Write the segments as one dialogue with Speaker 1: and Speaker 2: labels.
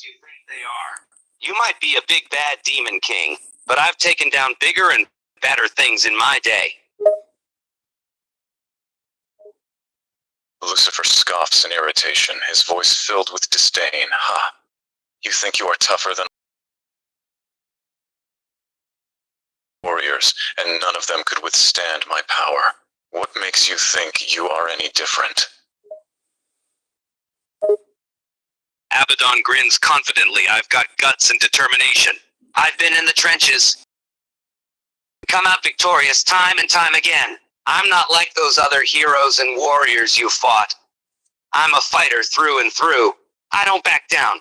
Speaker 1: You think they are? You might be a big bad demon king, but I've taken down bigger and better things in my day.
Speaker 2: Lucifer scoffs in irritation, his voice filled with disdain. Ha! You think you are tougher than warriors, and none of them could withstand my power. What makes you think you are any different?
Speaker 1: ABADDON grins confidently. I've got guts and determination. I've been in the trenches. Come out victorious time and time again. I'm not like those other heroes and warriors you fought. I'm a fighter through and through. I don't back down.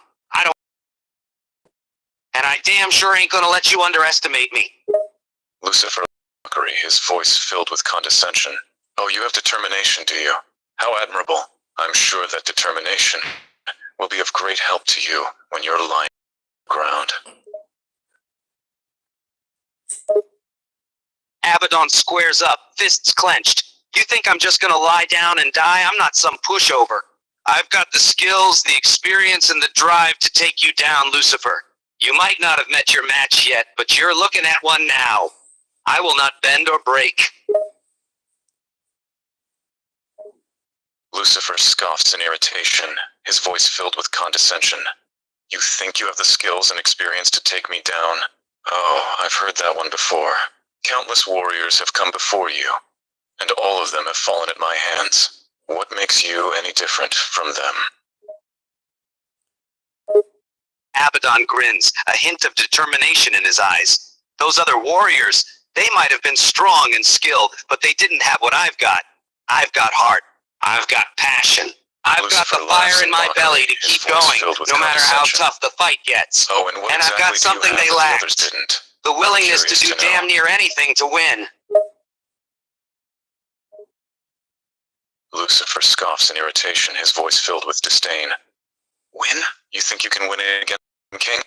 Speaker 1: And I damn sure ain't gonna let you underestimate me.
Speaker 2: Lucifer mockery, his voice filled with condescension. Oh, you have determination, do you? How admirable. I'm sure that determination will be of great help to you when you're lying on the ground.
Speaker 1: ABADDON squares up, fists clenched. You think I'm just gonna lie down and die? I'm not some pushover. I've got the skills, the experience, and the drive to take you down, Lucifer. You might not have met your match yet, but you're looking at one now. I will not bend or break.
Speaker 2: Lucifer scoffs in irritation, his voice filled with condescension. You think you have the skills and experience to take me down? Oh, I've heard that one before. Countless warriors have come before you, and all of them have fallen at my hands. What makes you any different from them?
Speaker 1: ABADDON grins, a hint of determination in his eyes. Those other warriors, they might have been strong and skilled, but they didn't have what I've got. I've got heart. I've got passion. I've got the fire in my belly to keep going, no matter how tough the fight gets.
Speaker 2: Oh, and
Speaker 1: I've got something they lacked. The willingness to do damn near anything to win.
Speaker 2: Lucifer scoffs in irritation, his voice filled with disdain. Win? You think you can win it against the king?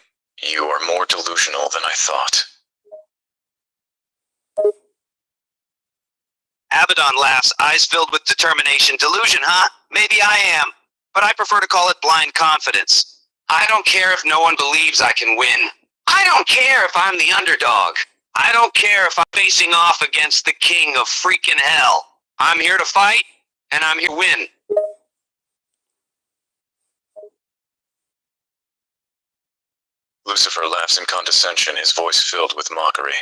Speaker 2: You are more delusional than I thought.
Speaker 1: ABADDON laughs, eyes filled with determination. Delusion, huh? Maybe I am, but I prefer to call it blind confidence. I don't care if no one believes I can win. I don't care if I'm the underdog. I don't care if I'm facing off against the king of freaking hell. I'm here to fight, and I'm here to win.
Speaker 2: Lucifer laughs in condescension, his voice filled with mockery.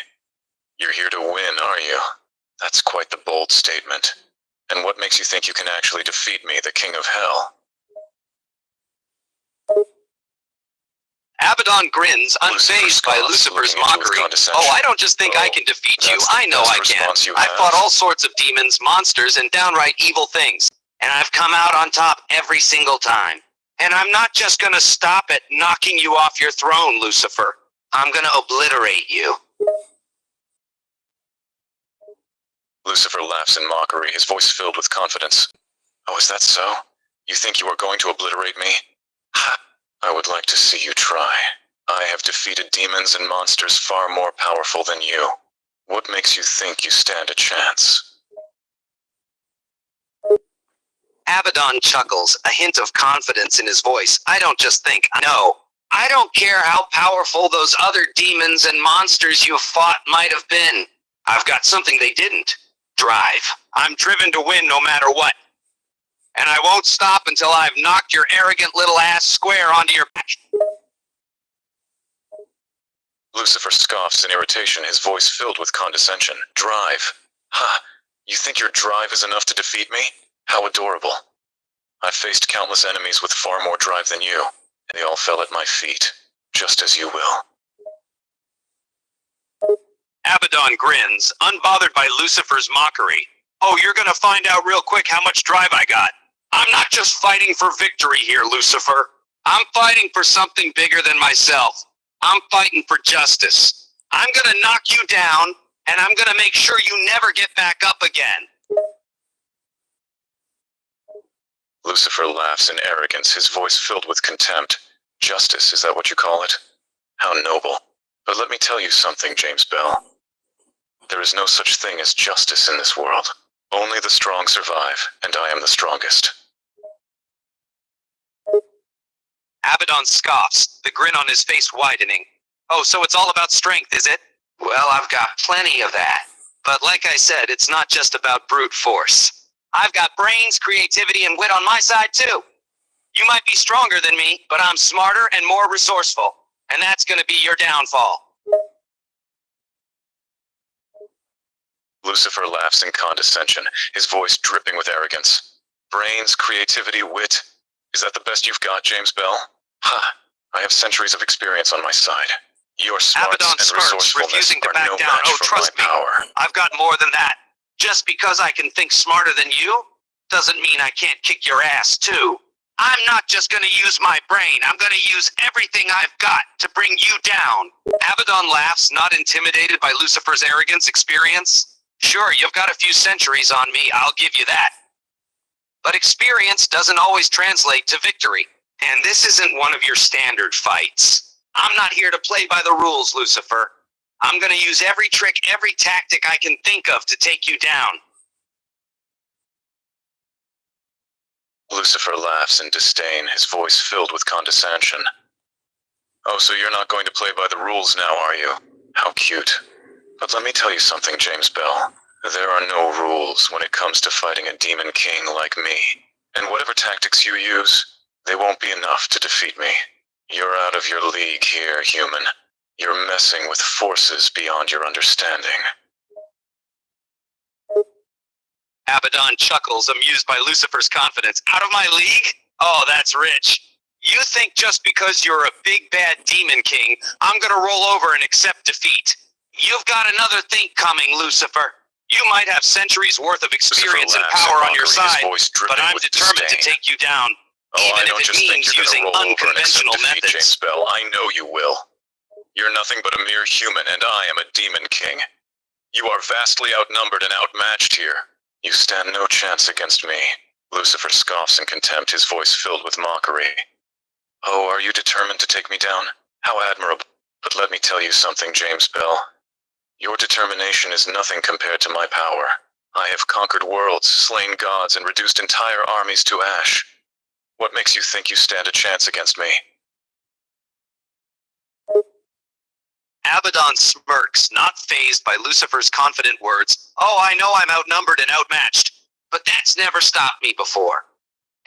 Speaker 2: You're here to win, are you? That's quite the bold statement. And what makes you think you can actually defeat me, the king of hell?
Speaker 1: ABADDON grins, unfazed by Lucifer's mockery. Oh, I don't just think I can defeat you. I know I can. I've fought all sorts of demons, monsters, and downright evil things. And I've come out on top every single time. And I'm not just gonna stop at knocking you off your throne, Lucifer. I'm gonna obliterate you.
Speaker 2: Lucifer laughs in mockery, his voice filled with confidence. Oh, is that so? You think you are going to obliterate me? Ha! I would like to see you try. I have defeated demons and monsters far more powerful than you. What makes you think you stand a chance?
Speaker 1: ABADDON chuckles, a hint of confidence in his voice. I don't just think, I know. I don't care how powerful those other demons and monsters you fought might have been. I've got something they didn't. Drive. I'm driven to win no matter what. And I won't stop until I've knocked your arrogant little ass square onto your back.
Speaker 2: Lucifer scoffs in irritation, his voice filled with condescension. Drive. Ha! You think your drive is enough to defeat me? How adorable. I've faced countless enemies with far more drive than you, and they all fell at my feet, just as you will.
Speaker 1: ABADDON grins, unbothered by Lucifer's mockery. Oh, you're gonna find out real quick how much drive I got. I'm not just fighting for victory here, Lucifer. I'm fighting for something bigger than myself. I'm fighting for justice. I'm gonna knock you down, and I'm gonna make sure you never get back up again.
Speaker 2: Lucifer laughs in arrogance, his voice filled with contempt. Justice, is that what you call it? How noble. But let me tell you something, James Bell. There is no such thing as justice in this world. Only the strong survive, and I am the strongest.
Speaker 1: Abaddon scoffs, the grin on his face widening. Oh, so it's all about strength, is it? Well, I've got plenty of that. But like I said, it's not just about brute force. I've got brains, creativity, and wit on my side, too. You might be stronger than me, but I'm smarter and more resourceful. And that's gonna be your downfall.
Speaker 2: Lucifer laughs in condescension, his voice dripping with arrogance. Brains, creativity, wit. Is that the best you've got, James Bell? Ha! I have centuries of experience on my side. Your smarts
Speaker 1: Abaddon
Speaker 2: and
Speaker 1: smirks,
Speaker 2: resourcefulness
Speaker 1: refusing to
Speaker 2: are
Speaker 1: back
Speaker 2: no
Speaker 1: down.
Speaker 2: match
Speaker 1: Oh,
Speaker 2: for
Speaker 1: trust
Speaker 2: my
Speaker 1: me.
Speaker 2: power.
Speaker 1: I've got more than that. Just because I can think smarter than you, doesn't mean I can't kick your ass, too. I'm not just gonna use my brain. I'm gonna use everything I've got to bring you down. Abaddon laughs, not intimidated by Lucifer's arrogance experience. Sure, you've got a few centuries on me, I'll give you that. But experience doesn't always translate to victory. And this isn't one of your standard fights. I'm not here to play by the rules, Lucifer. I'm gonna use every trick, every tactic I can think of to take you down.
Speaker 2: Lucifer laughs in disdain, his voice filled with condescension. Oh, so you're not going to play by the rules now, are you? How cute. But let me tell you something, James Bell. There are no rules when it comes to fighting a demon king like me. And whatever tactics you use, they won't be enough to defeat me. You're out of your league here, human. You're messing with forces beyond your understanding.
Speaker 1: Abaddon chuckles, amused by Lucifer's confidence. Out of my league? Oh, that's rich. You think just because you're a big bad demon king, I'm gonna roll over and accept defeat. You've got another think coming, Lucifer. You might have centuries worth of experience and power on your side, but I'm determined to take you down, even if it means using unconventional methods.
Speaker 2: James Bell, I know you will. You're nothing but a mere human, and I am a demon king. You are vastly outnumbered and outmatched here. You stand no chance against me. Lucifer scoffs in contempt, his voice filled with mockery. Oh, are you determined to take me down? How admirable. But let me tell you something, James Bell. Your determination is nothing compared to my power. I have conquered worlds, slain gods, and reduced entire armies to ash. What makes you think you stand a chance against me?
Speaker 1: Abaddon smirks, not fazed by Lucifer's confident words. Oh, I know I'm outnumbered and outmatched, but that's never stopped me before.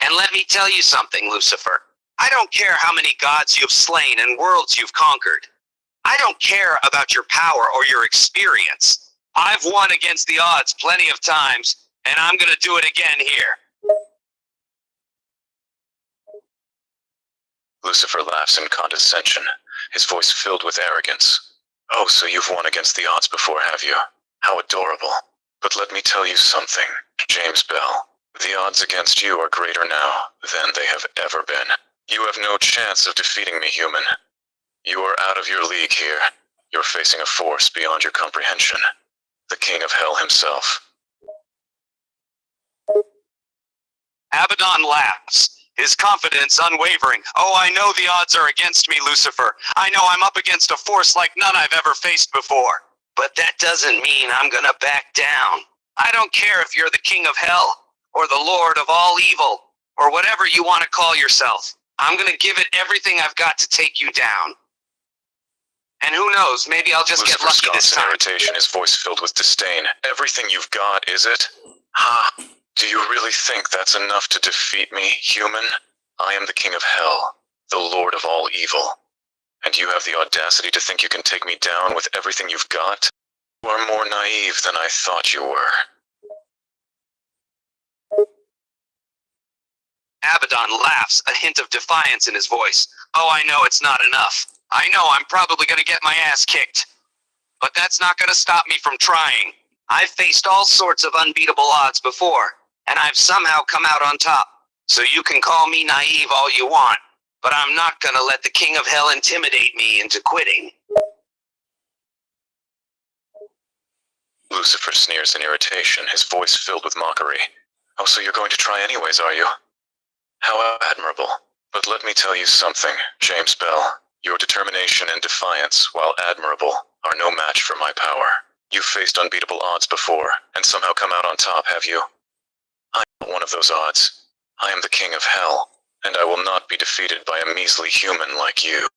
Speaker 1: And let me tell you something, Lucifer. I don't care how many gods you've slain and worlds you've conquered. I don't care about your power or your experience. I've won against the odds plenty of times, and I'm gonna do it again here.
Speaker 2: Lucifer laughs in condescension, his voice filled with arrogance. Oh, so you've won against the odds before, have you? How adorable. But let me tell you something, James Bell. The odds against you are greater now than they have ever been. You have no chance of defeating me, human. You are out of your league here. You're facing a force beyond your comprehension. The King of Hell himself.
Speaker 1: Abaddon laughs, his confidence unwavering. Oh, I know the odds are against me, Lucifer. I know I'm up against a force like none I've ever faced before. But that doesn't mean I'm gonna back down. I don't care if you're the King of Hell, or the Lord of all evil, or whatever you want to call yourself. I'm gonna give it everything I've got to take you down. And who knows, maybe I'll just get lucky this time.
Speaker 2: Irritation, his voice filled with disdain. Everything you've got, is it? Ha! Do you really think that's enough to defeat me, human? I am the King of Hell, the Lord of all evil. And you have the audacity to think you can take me down with everything you've got? You are more naive than I thought you were.
Speaker 1: Abaddon laughs, a hint of defiance in his voice. Oh, I know it's not enough. I know I'm probably gonna get my ass kicked. But that's not gonna stop me from trying. I've faced all sorts of unbeatable odds before, and I've somehow come out on top. So you can call me naive all you want, but I'm not gonna let the King of Hell intimidate me into quitting.
Speaker 2: Lucifer sneers in irritation, his voice filled with mockery. Oh, so you're going to try anyways, are you? How admirable. But let me tell you something, James Bell. Your determination and defiance, while admirable, are no match for my power. You've faced unbeatable odds before, and somehow come out on top, have you? I am one of those odds. I am the King of Hell, and I will not be defeated by a measly human like you.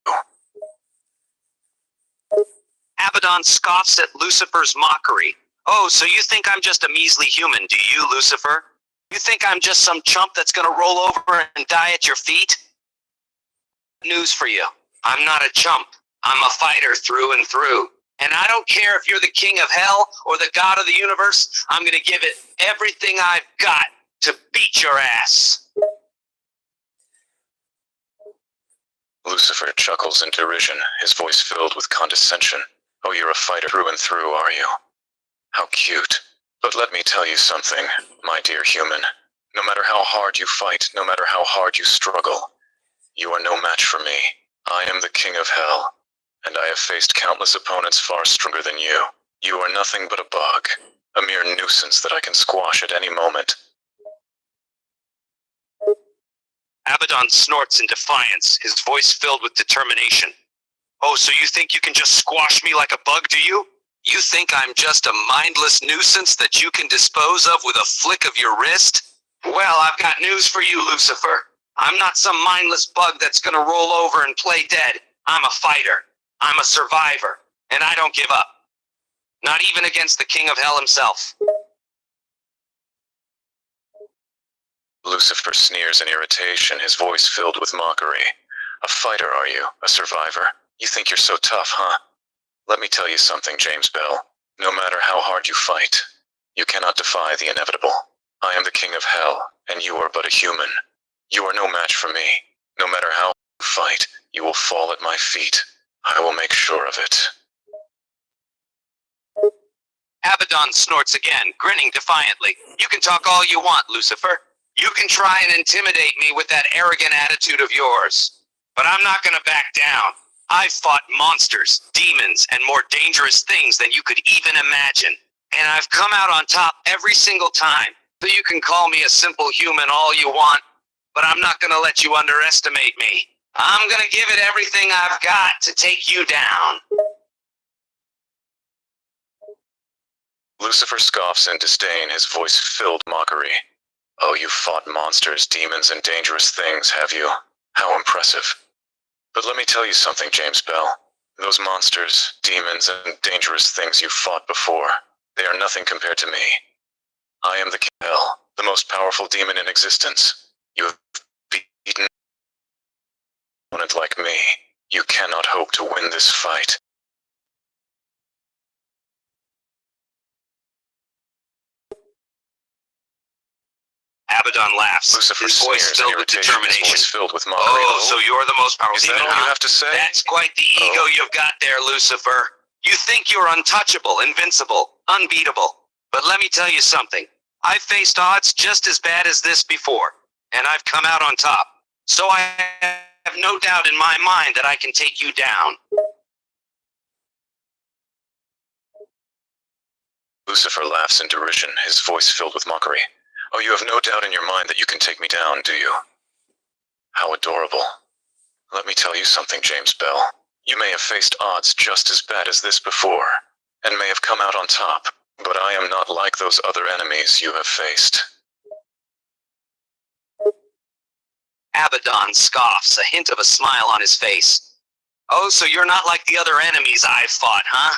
Speaker 1: Abaddon scoffs at Lucifer's mockery. Oh, so you think I'm just a measly human, do you, Lucifer? You think I'm just some chump that's gonna roll over and die at your feet? News for you. I'm not a chump. I'm a fighter through and through. And I don't care if you're the king of hell or the god of the universe, I'm gonna give it everything I've got to beat your ass.
Speaker 2: Lucifer chuckles in derision, his voice filled with condescension. Oh, you're a fighter through and through, are you? How cute. But let me tell you something, my dear human. No matter how hard you fight, no matter how hard you struggle, you are no match for me. I am the king of hell, and I have faced countless opponents far stronger than you. You are nothing but a bug, a mere nuisance that I can squash at any moment.
Speaker 1: Abaddon snorts in defiance, his voice filled with determination. Oh, so you think you can just squash me like a bug, do you? You think I'm just a mindless nuisance that you can dispose of with a flick of your wrist? Well, I've got news for you, Lucifer. I'm not some mindless bug that's gonna roll over and play dead. I'm a fighter. I'm a survivor. And I don't give up. Not even against the king of hell himself.
Speaker 2: Lucifer sneers in irritation, his voice filled with mockery. A fighter, are you? A survivor? You think you're so tough, huh? Let me tell you something, James Bell. No matter how hard you fight, you cannot defy the inevitable. I am the king of hell, and you are but a human. You are no match for me. No matter how you fight, you will fall at my feet. I will make sure of it.
Speaker 1: Abaddon snorts again, grinning defiantly. You can talk all you want, Lucifer. You can try and intimidate me with that arrogant attitude of yours. But I'm not gonna back down. I've fought monsters, demons, and more dangerous things than you could even imagine. And I've come out on top every single time. So you can call me a simple human all you want, but I'm not gonna let you underestimate me. I'm gonna give it everything I've got to take you down.
Speaker 2: Lucifer scoffs in disdain, his voice filled mockery. Oh, you've fought monsters, demons, and dangerous things, have you? How impressive. But let me tell you something, James Bell. Those monsters, demons, and dangerous things you've fought before, they are nothing compared to me. I am the king of hell, the most powerful demon in existence. You have beaten an opponent like me. You cannot hope to win this fight.
Speaker 1: Abaddon laughs,
Speaker 2: Lucifer
Speaker 1: his voice
Speaker 2: sneers in
Speaker 1: filled with
Speaker 2: irritation, his
Speaker 1: determination.
Speaker 2: voice filled with mockery.
Speaker 1: Oh, so you're the most powerful
Speaker 2: Is
Speaker 1: demon,
Speaker 2: that all you
Speaker 1: huh?
Speaker 2: have to say?
Speaker 1: That's quite the ego you've got there, Lucifer. You think you're untouchable, invincible, unbeatable. But let me tell you something. I've faced odds just as bad as this before, and I've come out on top. So I have no doubt in my mind that I can take you down.
Speaker 2: Lucifer laughs in derision, his voice filled with mockery. Oh, you have no doubt in your mind that you can take me down, do you? How adorable. Let me tell you something, James Bell. You may have faced odds just as bad as this before, and may have come out on top, but I am not like those other enemies you have faced.
Speaker 1: Abaddon scoffs, a hint of a smile on his face. Oh, so you're not like the other enemies I've fought, huh?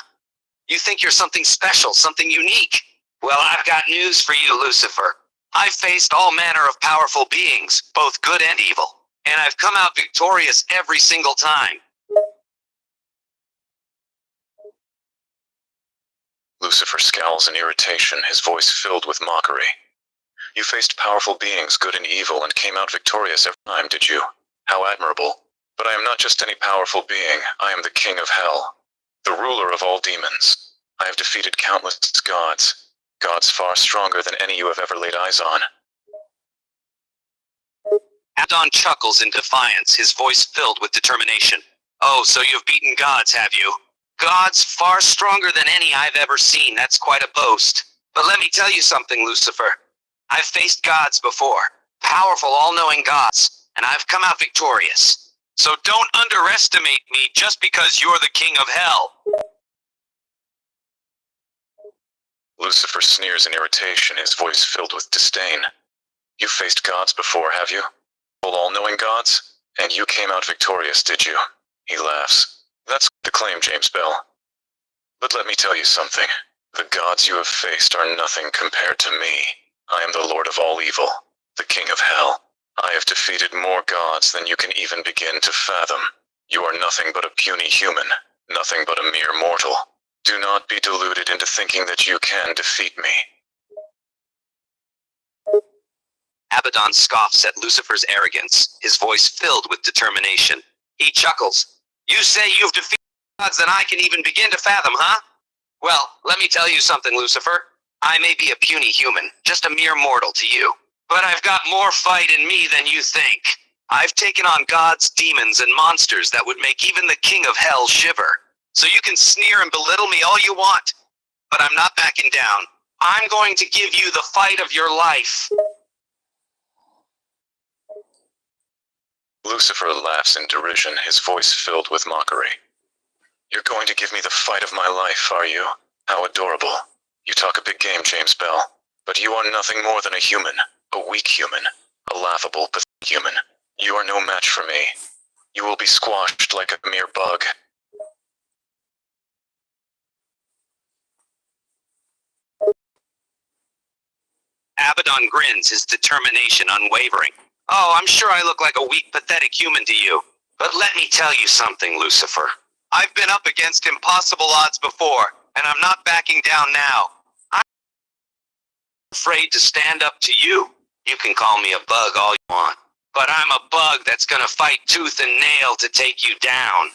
Speaker 1: You think you're something special, something unique? Well, I've got news for you, Lucifer. I've faced all manner of powerful beings, both good and evil, and I've come out victorious every single time.
Speaker 2: Lucifer scowls in irritation, his voice filled with mockery. You faced powerful beings, good and evil, and came out victorious every time, did you? How admirable. But I am not just any powerful being, I am the king of hell, the ruler of all demons. I have defeated countless gods, gods far stronger than any you have ever laid eyes on.
Speaker 1: Abaddon chuckles in defiance, his voice filled with determination. Oh, so you've beaten gods, have you? Gods far stronger than any I've ever seen, that's quite a boast. But let me tell you something, Lucifer. I've faced gods before, powerful, all-knowing gods, and I've come out victorious. So don't underestimate me just because you're the king of hell.
Speaker 2: Lucifer sneers in irritation, his voice filled with disdain. You've faced gods before, have you? all-knowing gods? And you came out victorious, did you? He laughs. That's the claim, James Bell. But let me tell you something. The gods you have faced are nothing compared to me. I am the Lord of all evil, the King of Hell. I have defeated more gods than you can even begin to fathom. You are nothing but a puny human, nothing but a mere mortal. Do not be deluded into thinking that you can defeat me.
Speaker 1: Abaddon scoffs at Lucifer's arrogance, his voice filled with determination. He chuckles. You say you've defeated gods that I can even begin to fathom, huh? Well, let me tell you something, Lucifer. I may be a puny human, just a mere mortal to you. But I've got more fight in me than you think. I've taken on gods, demons, and monsters that would make even the King of Hell shiver. So you can sneer and belittle me all you want. But I'm not backing down. I'm going to give you the fight of your life.
Speaker 2: Lucifer laughs in derision, his voice filled with mockery. You're going to give me the fight of my life, are you? How adorable. You talk a big game, James Bell. But you are nothing more than a human, a weak human, a laughable, pathetic human. You are no match for me. You will be squashed like a mere bug.
Speaker 1: Abaddon grins, his determination unwavering. Oh, I'm sure I look like a weak, pathetic human to you. But let me tell you something, Lucifer. I've been up against impossible odds before, and I'm not backing down now. I'm afraid to stand up to you. You can call me a bug all you want, but I'm a bug that's gonna fight tooth and nail to take you down.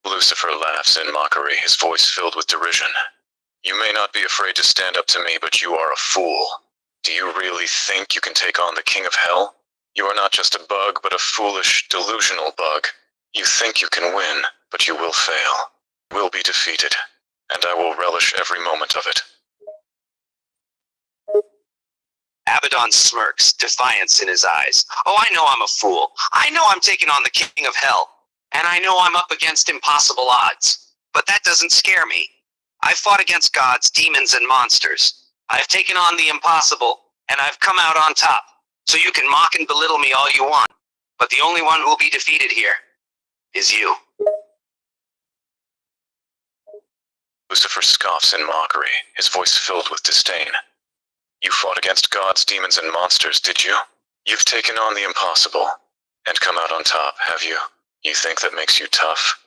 Speaker 2: Lucifer laughs in mockery, his voice filled with derision. You may not be afraid to stand up to me, but you are a fool. Do you really think you can take on the King of Hell? You are not just a bug, but a foolish, delusional bug. You think you can win, but you will fail. Will be defeated, and I will relish every moment of it.
Speaker 1: Abaddon smirks, defiance in his eyes. Oh, I know I'm a fool. I know I'm taking on the King of Hell. And I know I'm up against impossible odds. But that doesn't scare me. I've fought against gods, demons, and monsters. I've taken on the impossible, and I've come out on top. So you can mock and belittle me all you want. But the only one who will be defeated here is you.
Speaker 2: Lucifer scoffs in mockery, his voice filled with disdain. You fought against gods, demons, and monsters, did you? You've taken on the impossible, and come out on top, have you? You think that makes you tough?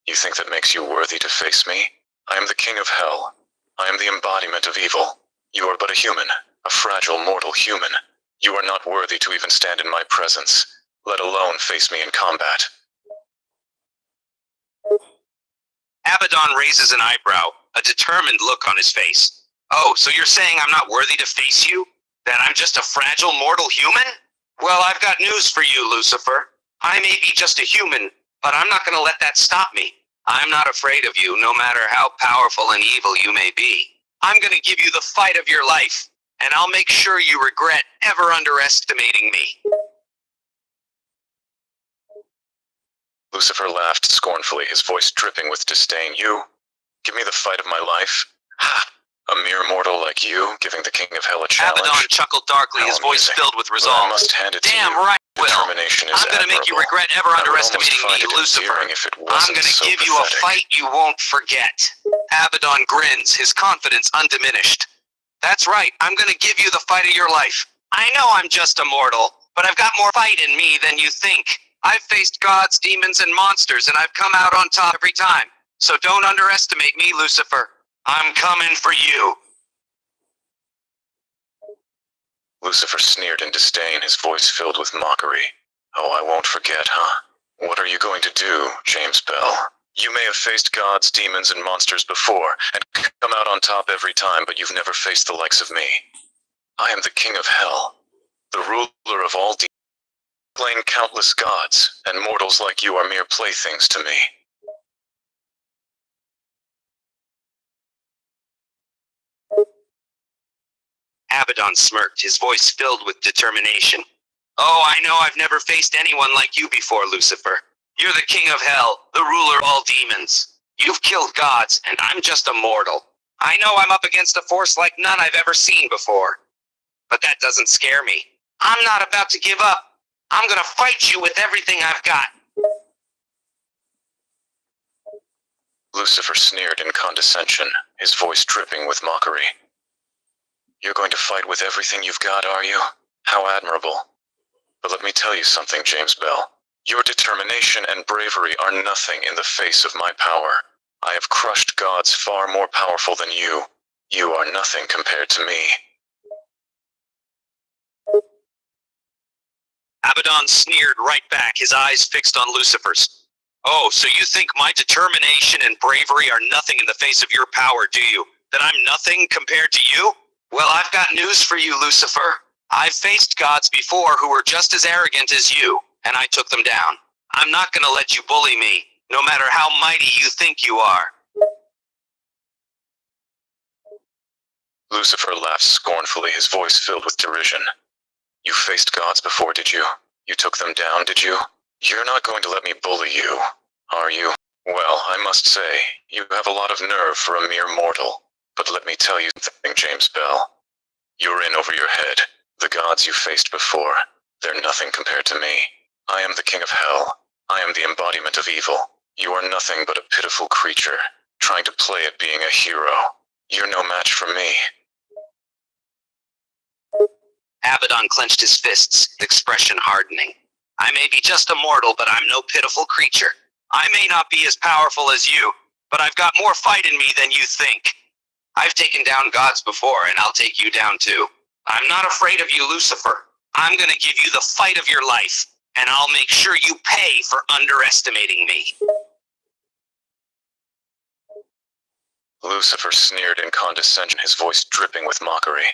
Speaker 2: You think that makes you worthy to face me? I am the King of Hell. I am the embodiment of evil. You are but a human, a fragile mortal human. You are not worthy to even stand in my presence, let alone face me in combat.
Speaker 1: Abaddon raises an eyebrow, a determined look on his face. Oh, so you're saying I'm not worthy to face you? That I'm just a fragile mortal human? Well, I've got news for you, Lucifer. I may be just a human, but I'm not going to let that stop me. I'm not afraid of you, no matter how powerful and evil you may be. I'm going to give you the fight of your life, and I'll make sure you regret ever underestimating me.
Speaker 2: Lucifer laughed scornfully, his voice dripping with disdain. You? Give me the fight of my life? Ha! A mere mortal like you, giving the King of Hell a challenge?
Speaker 1: Abaddon chuckled darkly, his voice filled with resolve.
Speaker 2: I must hand it to
Speaker 1: Damn
Speaker 2: you.
Speaker 1: right, Will.
Speaker 2: Determination is
Speaker 1: I'm going to make you
Speaker 2: admirable.
Speaker 1: regret ever
Speaker 2: I would
Speaker 1: underestimating
Speaker 2: almost find
Speaker 1: me,
Speaker 2: it
Speaker 1: Lucifer.
Speaker 2: endearing if it
Speaker 1: I'm
Speaker 2: wasn't
Speaker 1: going to
Speaker 2: so
Speaker 1: give you a
Speaker 2: pathetic.
Speaker 1: fight you won't forget. Abaddon grins, his confidence undiminished. That's right, I'm going to give you the fight of your life. I know I'm just a mortal, but I've got more fight in me than you think. I've faced gods, demons, and monsters, and I've come out on top every time. So don't underestimate me, Lucifer. I'm coming for you.
Speaker 2: Lucifer sneered in disdain, his voice filled with mockery. Oh, I won't forget, huh? What are you going to do, James Bell? You may have faced gods, demons, and monsters before, and come out on top every time, but you've never faced the likes of me. I am the King of Hell, the ruler of all demons, slain countless gods, and mortals like you are mere playthings to me.
Speaker 1: Abaddon smirked, his voice filled with determination. Oh, I know I've never faced anyone like you before, Lucifer. You're the King of Hell, the ruler of all demons. You've killed gods, and I'm just a mortal. I know I'm up against a force like none I've ever seen before. but that doesn't scare me. I'm not about to give up. I'm gonna fight you with everything I've got.
Speaker 2: Lucifer sneered in condescension, his voice dripping with mockery. You're going to fight with everything you've got, are you? How admirable. But let me tell you something, James Bell. Your determination and bravery are nothing in the face of my power. I have crushed gods far more powerful than you. You are nothing compared to me.
Speaker 1: Abaddon sneered right back, his eyes fixed on Lucifer's. Oh, so you think my determination and bravery are nothing in the face of your power, do you? That I'm nothing compared to you? Well, I've got news for you, Lucifer. I've faced gods before who were just as arrogant as you, and I took them down. I'm not gonna let you bully me, no matter how mighty you think you are.
Speaker 2: Lucifer laughed scornfully, his voice filled with derision. You faced gods before, did you? You took them down, did you? You're not going to let me bully you, are you? Well, I must say, you have a lot of nerve for a mere mortal. But let me tell you something, James Bell. You're in over your head. The gods you faced before, they're nothing compared to me. I am the king of hell. I am the embodiment of evil. You are nothing but a pitiful creature, trying to play at being a hero. You're no match for me.
Speaker 1: Abaddon clenched his fists, expression hardening. I may be just a mortal, but I'm no pitiful creature. I may not be as powerful as you, but I've got more fight in me than you think. I've taken down gods before, and I'll take you down too. I'm not afraid of you, Lucifer. I'm gonna give you the fight of your life, and I'll make sure you pay for underestimating me.
Speaker 2: Lucifer sneered in condescension, his voice dripping with mockery.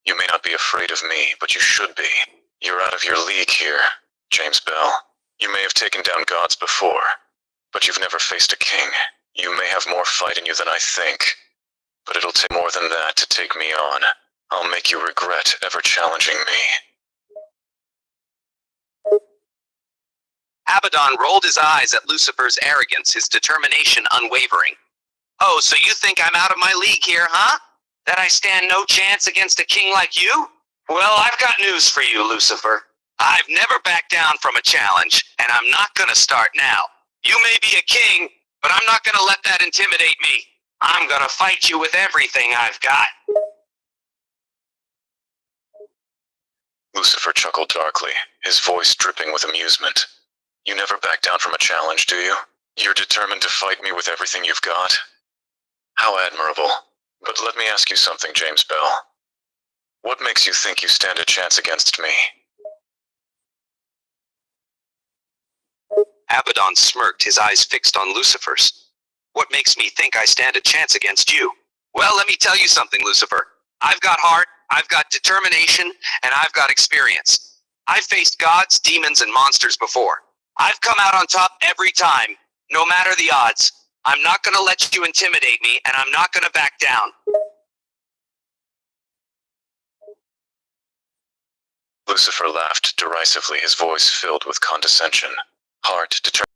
Speaker 2: You may not be afraid of me, but you should be. You're out of your league here, James Bell. You may have taken down gods before, but you've never faced a king. You may have more fight in you than I think, but it'll take more than that to take me on. I'll make you regret ever challenging me.
Speaker 1: Abaddon rolled his eyes at Lucifer's arrogance, his determination unwavering. Oh, so you think I'm out of my league here, huh? That I stand no chance against a king like you? Well, I've got news for you, Lucifer. I've never backed down from a challenge, and I'm not gonna start now. You may be a king, but I'm not gonna let that intimidate me. I'm gonna fight you with everything I've got.
Speaker 2: Lucifer chuckled darkly, his voice dripping with amusement. You never back down from a challenge, do you? You're determined to fight me with everything you've got? How admirable. But let me ask you something, James Bell. What makes you think you stand a chance against me?
Speaker 1: Abaddon smirked, his eyes fixed on Lucifer's. What makes me think I stand a chance against you? Well, let me tell you something, Lucifer. I've got heart, I've got determination, and I've got experience. I've faced gods, demons, and monsters before. I've come out on top every time, no matter the odds. I'm not gonna let you intimidate me, and I'm not gonna back down.
Speaker 2: Lucifer laughed derisively, his voice filled with condescension. Heart, determination.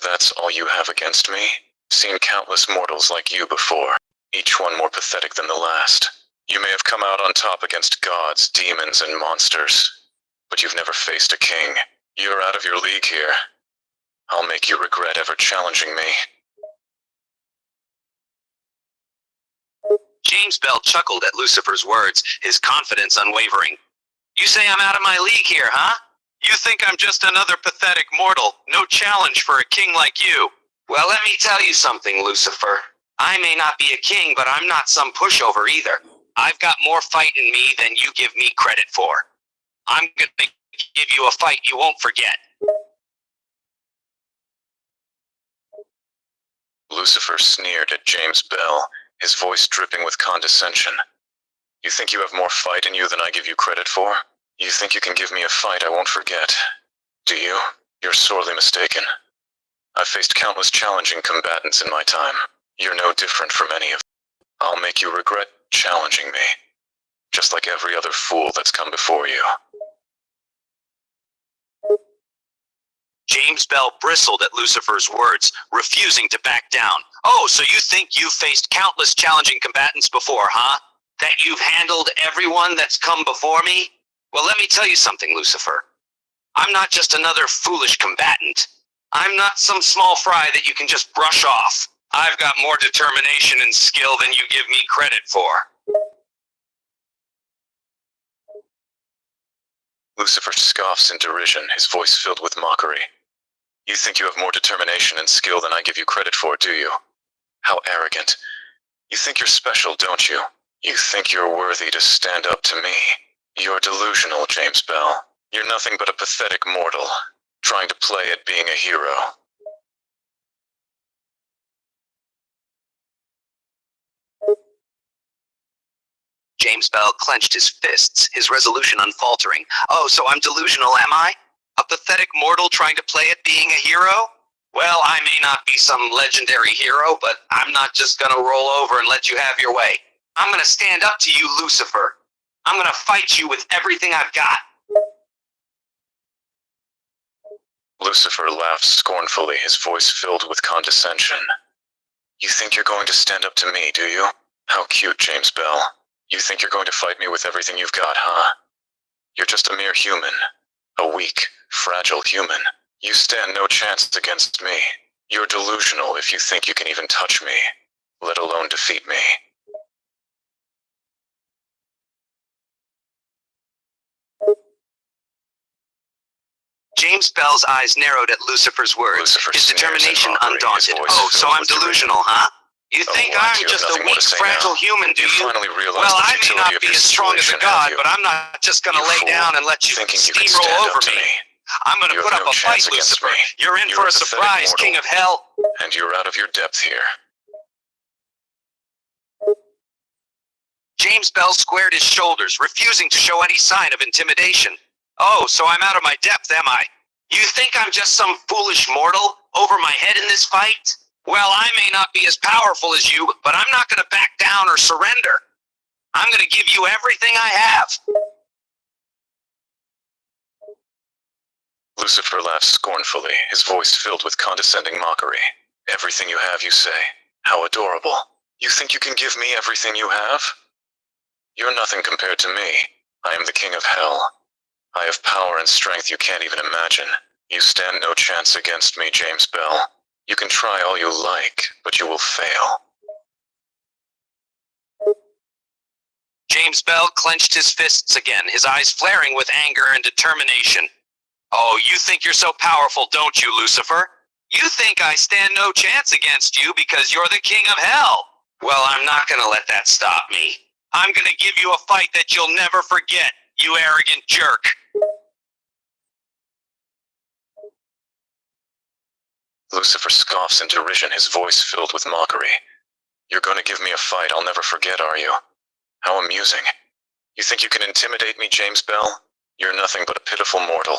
Speaker 2: That's all you have against me? Seen countless mortals like you before, each one more pathetic than the last. You may have come out on top against gods, demons, and monsters, but you've never faced a king. You're out of your league here. I'll make you regret ever challenging me.
Speaker 1: James Bell chuckled at Lucifer's words, his confidence unwavering. You say I'm out of my league here, huh? You think I'm just another pathetic mortal, no challenge for a king like you. Well, let me tell you something, Lucifer. I may not be a king, but I'm not some pushover either. I've got more fight in me than you give me credit for. I'm gonna give you a fight you won't forget.
Speaker 2: Lucifer sneered at James Bell, his voice dripping with condescension. You think you have more fight in you than I give you credit for? You think you can give me a fight I won't forget? Do you? You're sorely mistaken. I've faced countless challenging combatants in my time. You're no different from any of them. I'll make you regret challenging me, just like every other fool that's come before you.
Speaker 1: James Bell bristled at Lucifer's words, refusing to back down. Oh, so you think you've faced countless challenging combatants before, huh? That you've handled everyone that's come before me? Well, let me tell you something, Lucifer. I'm not just another foolish combatant. I'm not some small fry that you can just brush off. I've got more determination and skill than you give me credit for.
Speaker 2: Lucifer scoffs in derision, his voice filled with mockery. You think you have more determination and skill than I give you credit for, do you? How arrogant. You think you're special, don't you? You think you're worthy to stand up to me. You're delusional, James Bell. You're nothing but a pathetic mortal, trying to play at being a hero.
Speaker 1: James Bell clenched his fists, his resolution unfaltering. Oh, so I'm delusional, am I? A pathetic mortal trying to play at being a hero? Well, I may not be some legendary hero, but I'm not just gonna roll over and let you have your way. I'm gonna stand up to you, Lucifer. I'm gonna fight you with everything I've got.
Speaker 2: Lucifer laughed scornfully, his voice filled with condescension. You think you're going to stand up to me, do you? How cute, James Bell. You think you're going to fight me with everything you've got, huh? You're just a mere human. A weak, fragile human. You stand no chance against me. You're delusional if you think you can even touch me, let alone defeat me.
Speaker 1: James Bell's eyes narrowed at Lucifer's words,
Speaker 2: Lucifer
Speaker 1: his determination
Speaker 2: sneers in mockery,
Speaker 1: undaunted.
Speaker 2: his voice
Speaker 1: Oh, so
Speaker 2: filled
Speaker 1: I'm
Speaker 2: with
Speaker 1: delusional, huh? You think
Speaker 2: what?
Speaker 1: I'm
Speaker 2: You have
Speaker 1: just a
Speaker 2: nothing more
Speaker 1: weak,
Speaker 2: to say
Speaker 1: fragile
Speaker 2: now?
Speaker 1: human, do
Speaker 2: You
Speaker 1: you?
Speaker 2: finally realized
Speaker 1: Well,
Speaker 2: the
Speaker 1: I may
Speaker 2: futility
Speaker 1: not
Speaker 2: of
Speaker 1: be
Speaker 2: your
Speaker 1: as strong as a
Speaker 2: situation, have
Speaker 1: god,
Speaker 2: you?
Speaker 1: but I'm not just gonna
Speaker 2: You
Speaker 1: lay
Speaker 2: fool,
Speaker 1: down and let you
Speaker 2: thinking you can
Speaker 1: steamroll
Speaker 2: stand
Speaker 1: over
Speaker 2: up to
Speaker 1: me.
Speaker 2: me.
Speaker 1: I'm gonna
Speaker 2: You
Speaker 1: put
Speaker 2: have
Speaker 1: up
Speaker 2: no
Speaker 1: a fight,
Speaker 2: chance against
Speaker 1: Lucifer.
Speaker 2: me.
Speaker 1: You're in
Speaker 2: You're
Speaker 1: for
Speaker 2: a
Speaker 1: a
Speaker 2: pathetic
Speaker 1: surprise,
Speaker 2: mortal.
Speaker 1: King of Hell.
Speaker 2: And you're out of your depth here.
Speaker 1: James Bell squared his shoulders, refusing to show any sign of intimidation. Oh, so I'm out of my depth, am I? You think I'm just some foolish mortal over my head in this fight? Well, I may not be as powerful as you, but I'm not gonna back down or surrender. I'm gonna give you everything I have.
Speaker 2: Lucifer laughed scornfully, his voice filled with condescending mockery. Everything you have, you say? How adorable. You think you can give me everything you have? You're nothing compared to me. I am the King of Hell. I have power and strength you can't even imagine. You stand no chance against me, James Bell. You can try all you like, but you will fail.
Speaker 1: James Bell clenched his fists again, his eyes flaring with anger and determination. Oh, you think you're so powerful, don't you, Lucifer? You think I stand no chance against you because you're the King of Hell. Well, I'm not gonna let that stop me. I'm gonna give you a fight that you'll never forget, you arrogant jerk.
Speaker 2: Lucifer scoffs in derision, his voice filled with mockery. You're going to give me a fight I'll never forget, are you? How amusing. You think you can intimidate me, James Bell? You're nothing but a pitiful mortal.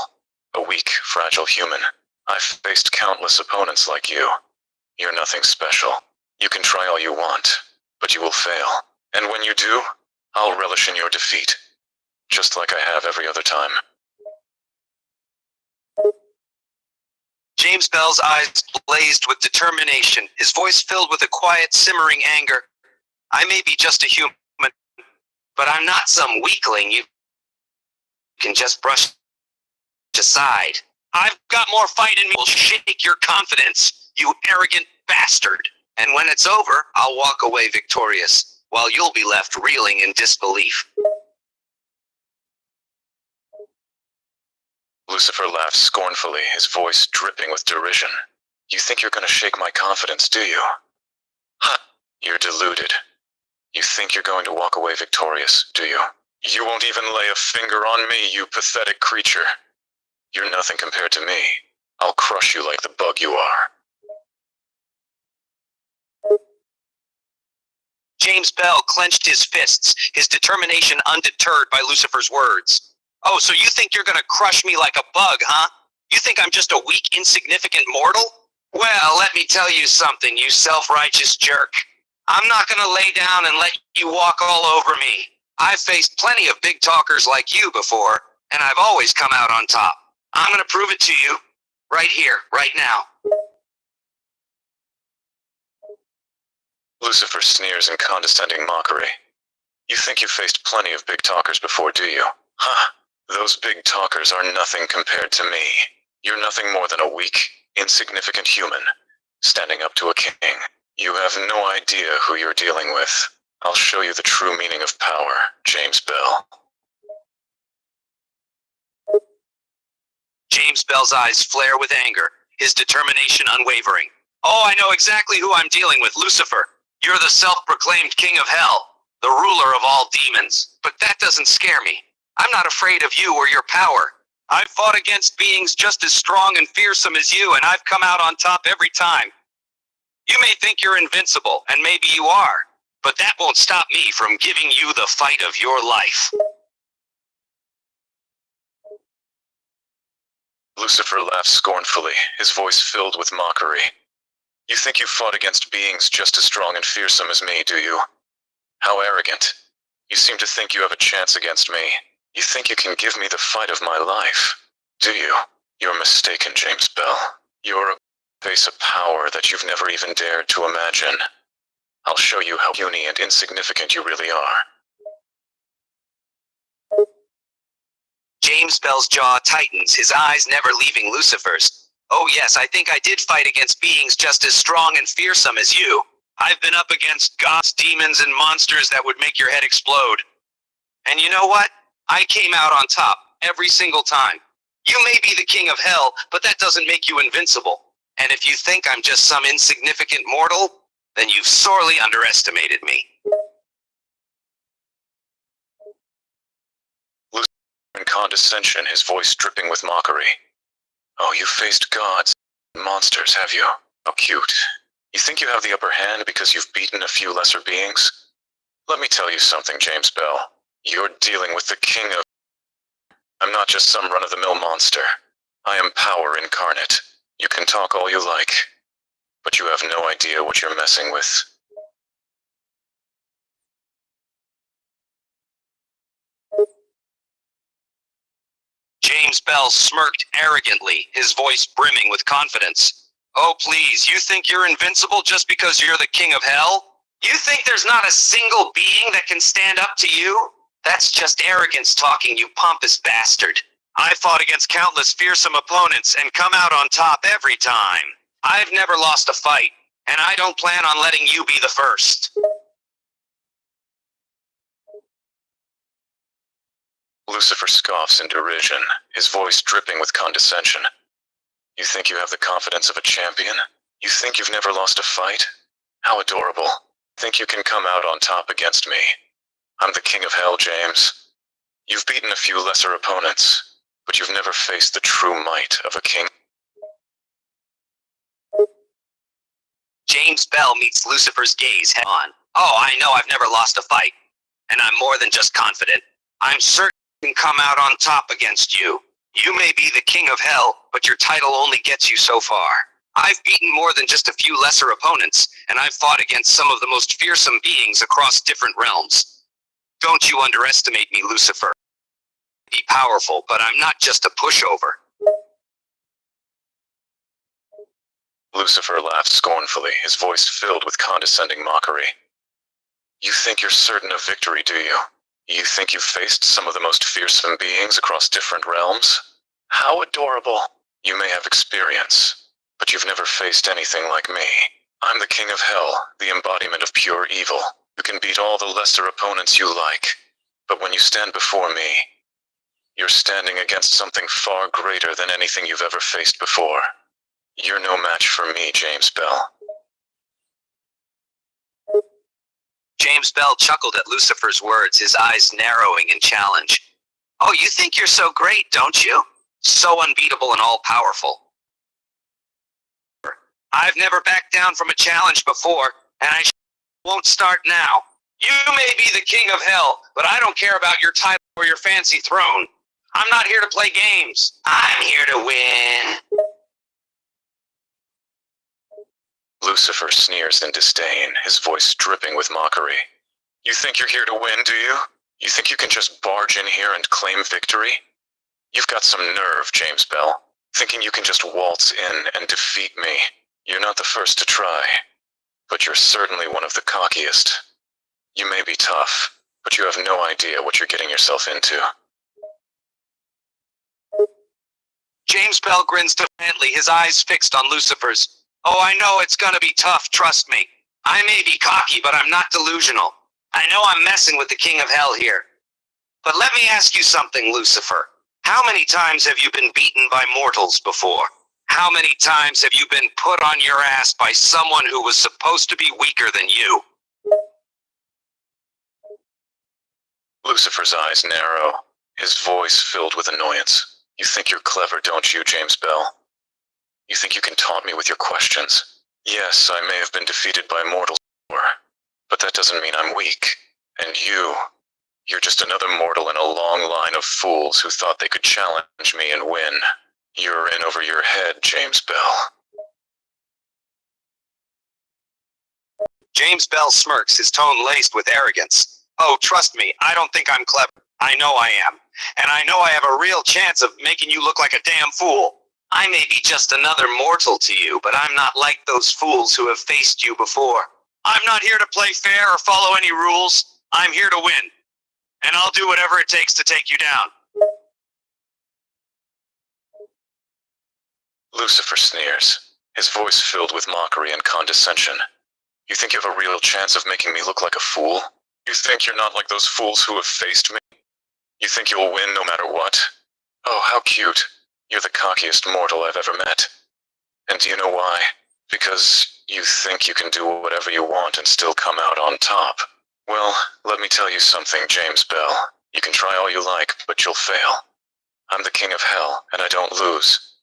Speaker 2: A weak, fragile human. I've faced countless opponents like you. You're nothing special. You can try all you want, but you will fail. And when you do, I'll relish in your defeat. Just like I have every other time.
Speaker 1: James Bell's eyes blazed with determination, his voice filled with a quiet, simmering anger. I may be just a human, but I'm not some weakling you can just brush aside. I've got more fight in me. Will shake your confidence, you arrogant bastard. And when it's over, I'll walk away victorious, while you'll be left reeling in disbelief.
Speaker 2: Lucifer laughed scornfully, his voice dripping with derision. You think you're going to shake my confidence, do you? Ha! You're deluded. You think you're going to walk away victorious, do you? You won't even lay a finger on me, you pathetic creature. You're nothing compared to me. I'll crush you like the bug you are.
Speaker 1: James Bell clenched his fists, his determination undeterred by Lucifer's words. Oh, so you think you're gonna crush me like a bug, huh? You think I'm just a weak, insignificant mortal? Well, let me tell you something, you self-righteous jerk. I'm not gonna lay down and let you walk all over me. I've faced plenty of big talkers like you before, and I've always come out on top. I'm gonna prove it to you, right here, right now.
Speaker 2: Lucifer sneers in condescending mockery. You think you've faced plenty of big talkers before, do you? Huh. Those big talkers are nothing compared to me. You're nothing more than a weak, insignificant human, standing up to a king. You have no idea who you're dealing with. I'll show you the true meaning of power, James Bell.
Speaker 1: James Bell's eyes flare with anger, his determination unwavering. Oh, I know exactly who I'm dealing with, Lucifer. You're the self-proclaimed king of hell, the ruler of all demons. But that doesn't scare me. I'm not afraid of you or your power. I've fought against beings just as strong and fearsome as you, and I've come out on top every time. You may think you're invincible, and maybe you are, but that won't stop me from giving you the fight of your life.
Speaker 2: Lucifer laughs scornfully, his voice filled with mockery. You think you've fought against beings just as strong and fearsome as me, do you? How arrogant. You seem to think you have a chance against me. You think you can give me the fight of my life, do you? You're mistaken, James Bell. You're a face of power that you've never even dared to imagine. I'll show you how puny and insignificant you really are.
Speaker 1: James Bell's jaw tightens, his eyes never leaving Lucifer's. Oh yes, I think I did fight against beings just as strong and fearsome as you. I've been up against gods, demons, and monsters that would make your head explode. And you know what? I came out on top, every single time. You may be the king of hell, but that doesn't make you invincible. And if you think I'm just some insignificant mortal, then you've sorely underestimated me.
Speaker 2: Lucifer in condescension, his voice dripping with mockery. Oh, you faced gods and monsters, have you? How cute. You think you have the upper hand because you've beaten a few lesser beings? Let me tell you something, James Bell. You're dealing with the king of... I'm not just some run-of-the-mill monster. I am power incarnate. You can talk all you like, but you have no idea what you're messing with.
Speaker 1: James Bell smirked arrogantly, his voice brimming with confidence. Oh please, you think you're invincible just because you're the king of hell? You think there's not a single being that can stand up to you? That's just arrogance talking, you pompous bastard. I fought against countless fearsome opponents and come out on top every time. I've never lost a fight, and I don't plan on letting you be the first.
Speaker 2: Lucifer scoffs in derision, his voice dripping with condescension. You think you have the confidence of a champion? You think you've never lost a fight? How adorable. Think you can come out on top against me? I'm the king of hell, James. You've beaten a few lesser opponents, but you've never faced the true might of a king.
Speaker 1: James Bell meets Lucifer's gaze head on. Oh, I know I've never lost a fight, and I'm more than just confident. I'm certain I can come out on top against you. You may be the king of hell, but your title only gets you so far. I've beaten more than just a few lesser opponents, and I've fought against some of the most fearsome beings across different realms. Don't you underestimate me, Lucifer. Be powerful, but I'm not just a pushover.
Speaker 2: Lucifer laughs scornfully, his voice filled with condescending mockery. You think you're certain of victory, do you? You think you've faced some of the most fearsome beings across different realms? How adorable. You may have experience, but you've never faced anything like me. I'm the king of hell, the embodiment of pure evil. You can beat all the lesser opponents you like, but when you stand before me, you're standing against something far greater than anything you've ever faced before. You're no match for me, James Bell.
Speaker 1: James Bell chuckled at Lucifer's words, his eyes narrowing in challenge. Oh, you think you're so great, don't you? So unbeatable and all-powerful. I've never backed down from a challenge before, and I won't start now. You may be the king of hell, but I don't care about your title or your fancy throne. I'm not here to play games. I'm here to win.
Speaker 2: Lucifer sneers in disdain, his voice dripping with mockery. You think you're here to win, do you? You think you can just barge in here and claim victory? You've got some nerve, James Bell, thinking you can just waltz in and defeat me. You're not the first to try, but you're certainly one of the cockiest. You may be tough, but you have no idea what you're getting yourself into.
Speaker 1: James Bell grins defiantly, his eyes fixed on Lucifer's. Oh, I know it's gonna be tough, trust me. I may be cocky, but I'm not delusional. I know I'm messing with the king of hell here. But let me ask you something, Lucifer. How many times have you been beaten by mortals before? How many times have you been put on your ass by someone who was supposed to be weaker than you?
Speaker 2: Lucifer's eyes narrow, his voice filled with annoyance. You think you're clever, don't you, James Bell? You think you can taunt me with your questions? Yes, I may have been defeated by mortals before, but that doesn't mean I'm weak. And you're just another mortal in a long line of fools who thought they could challenge me and win. You're in over your head, James Bell.
Speaker 1: James Bell smirks, his tone laced with arrogance. Oh, trust me, I don't think I'm clever. I know I am. And I know I have a real chance of making you look like a damn fool. I may be just another mortal to you, but I'm not like those fools who have faced you before. I'm not here to play fair or follow any rules. I'm here to win. And I'll do whatever it takes to take you down.
Speaker 2: Lucifer sneers, his voice filled with mockery and condescension. You think you have a real chance of making me look like a fool? You think you're not like those fools who have faced me? You think you'll win no matter what? Oh, how cute. You're the cockiest mortal I've ever met. And do you know why? Because you think you can do whatever you want and still come out on top. Well, let me tell you something, James Bell. You can try all you like, but you'll fail. I'm the king of hell, and I don't lose.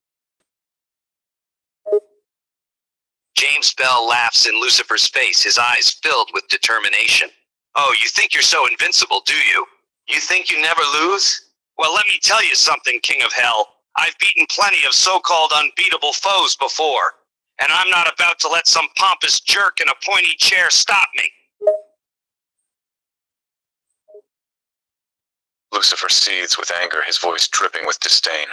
Speaker 1: James Bell laughs in Lucifer's face, his eyes filled with determination. Oh, you think you're so invincible, do you? You think you never lose? Well, let me tell you something, King of Hell. I've beaten plenty of so-called unbeatable foes before, and I'm not about to let some pompous jerk in a pointy chair stop me.
Speaker 2: Lucifer seethes with anger, his voice dripping with disdain.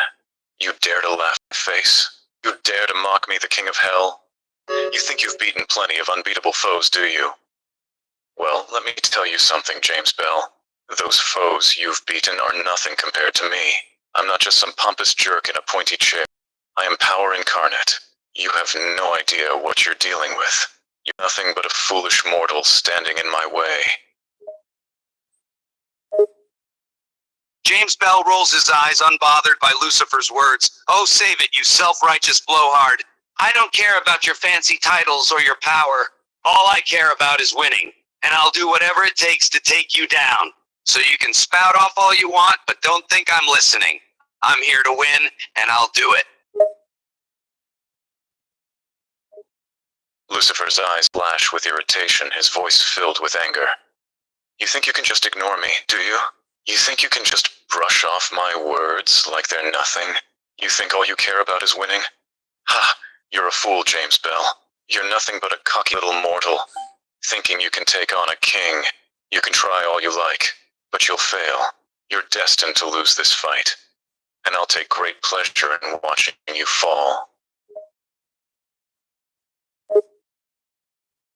Speaker 2: You dare to laugh in my face? You dare to mock me, the king of hell? You think you've beaten plenty of unbeatable foes, do you? Well, let me tell you something, James Bell. Those foes you've beaten are nothing compared to me. I'm not just some pompous jerk in a pointy chair. I am power incarnate. You have no idea what you're dealing with. You're nothing but a foolish mortal standing in my way.
Speaker 1: James Bell rolls his eyes, unbothered by Lucifer's words. Oh, save it, you self-righteous blowhard. I don't care about your fancy titles or your power. All I care about is winning, and I'll do whatever it takes to take you down. So you can spout off all you want, but don't think I'm listening. I'm here to win, and I'll do it.
Speaker 2: Lucifer's eyes flash with irritation, his voice filled with anger. You think you can just ignore me, do you? You think you can just brush off my words like they're nothing? You think all you care about is winning? Ha! You're a fool, James Bell. You're nothing but a cocky little mortal, thinking you can take on a king. You can try all you like, but you'll fail. You're destined to lose this fight, and I'll take great pleasure in watching you fall.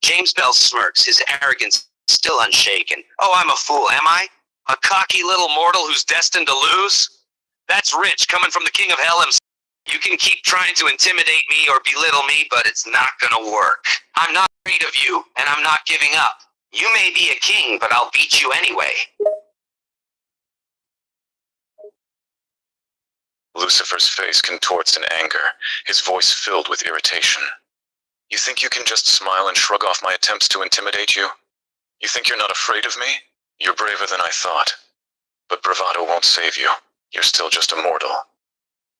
Speaker 1: James Bell smirks, his arrogance still unshaken. Oh, I'm a fool, am I? A cocky little mortal who's destined to lose? That's rich, coming from the king of hell himself. You can keep trying to intimidate me or belittle me, but it's not gonna work. I'm not afraid of you, and I'm not giving up. You may be a king, but I'll beat you anyway.
Speaker 2: Lucifer's face contorts in anger, his voice filled with irritation. You think you can just smile and shrug off my attempts to intimidate you? You think you're not afraid of me? You're braver than I thought. But bravado won't save you. You're still just a mortal.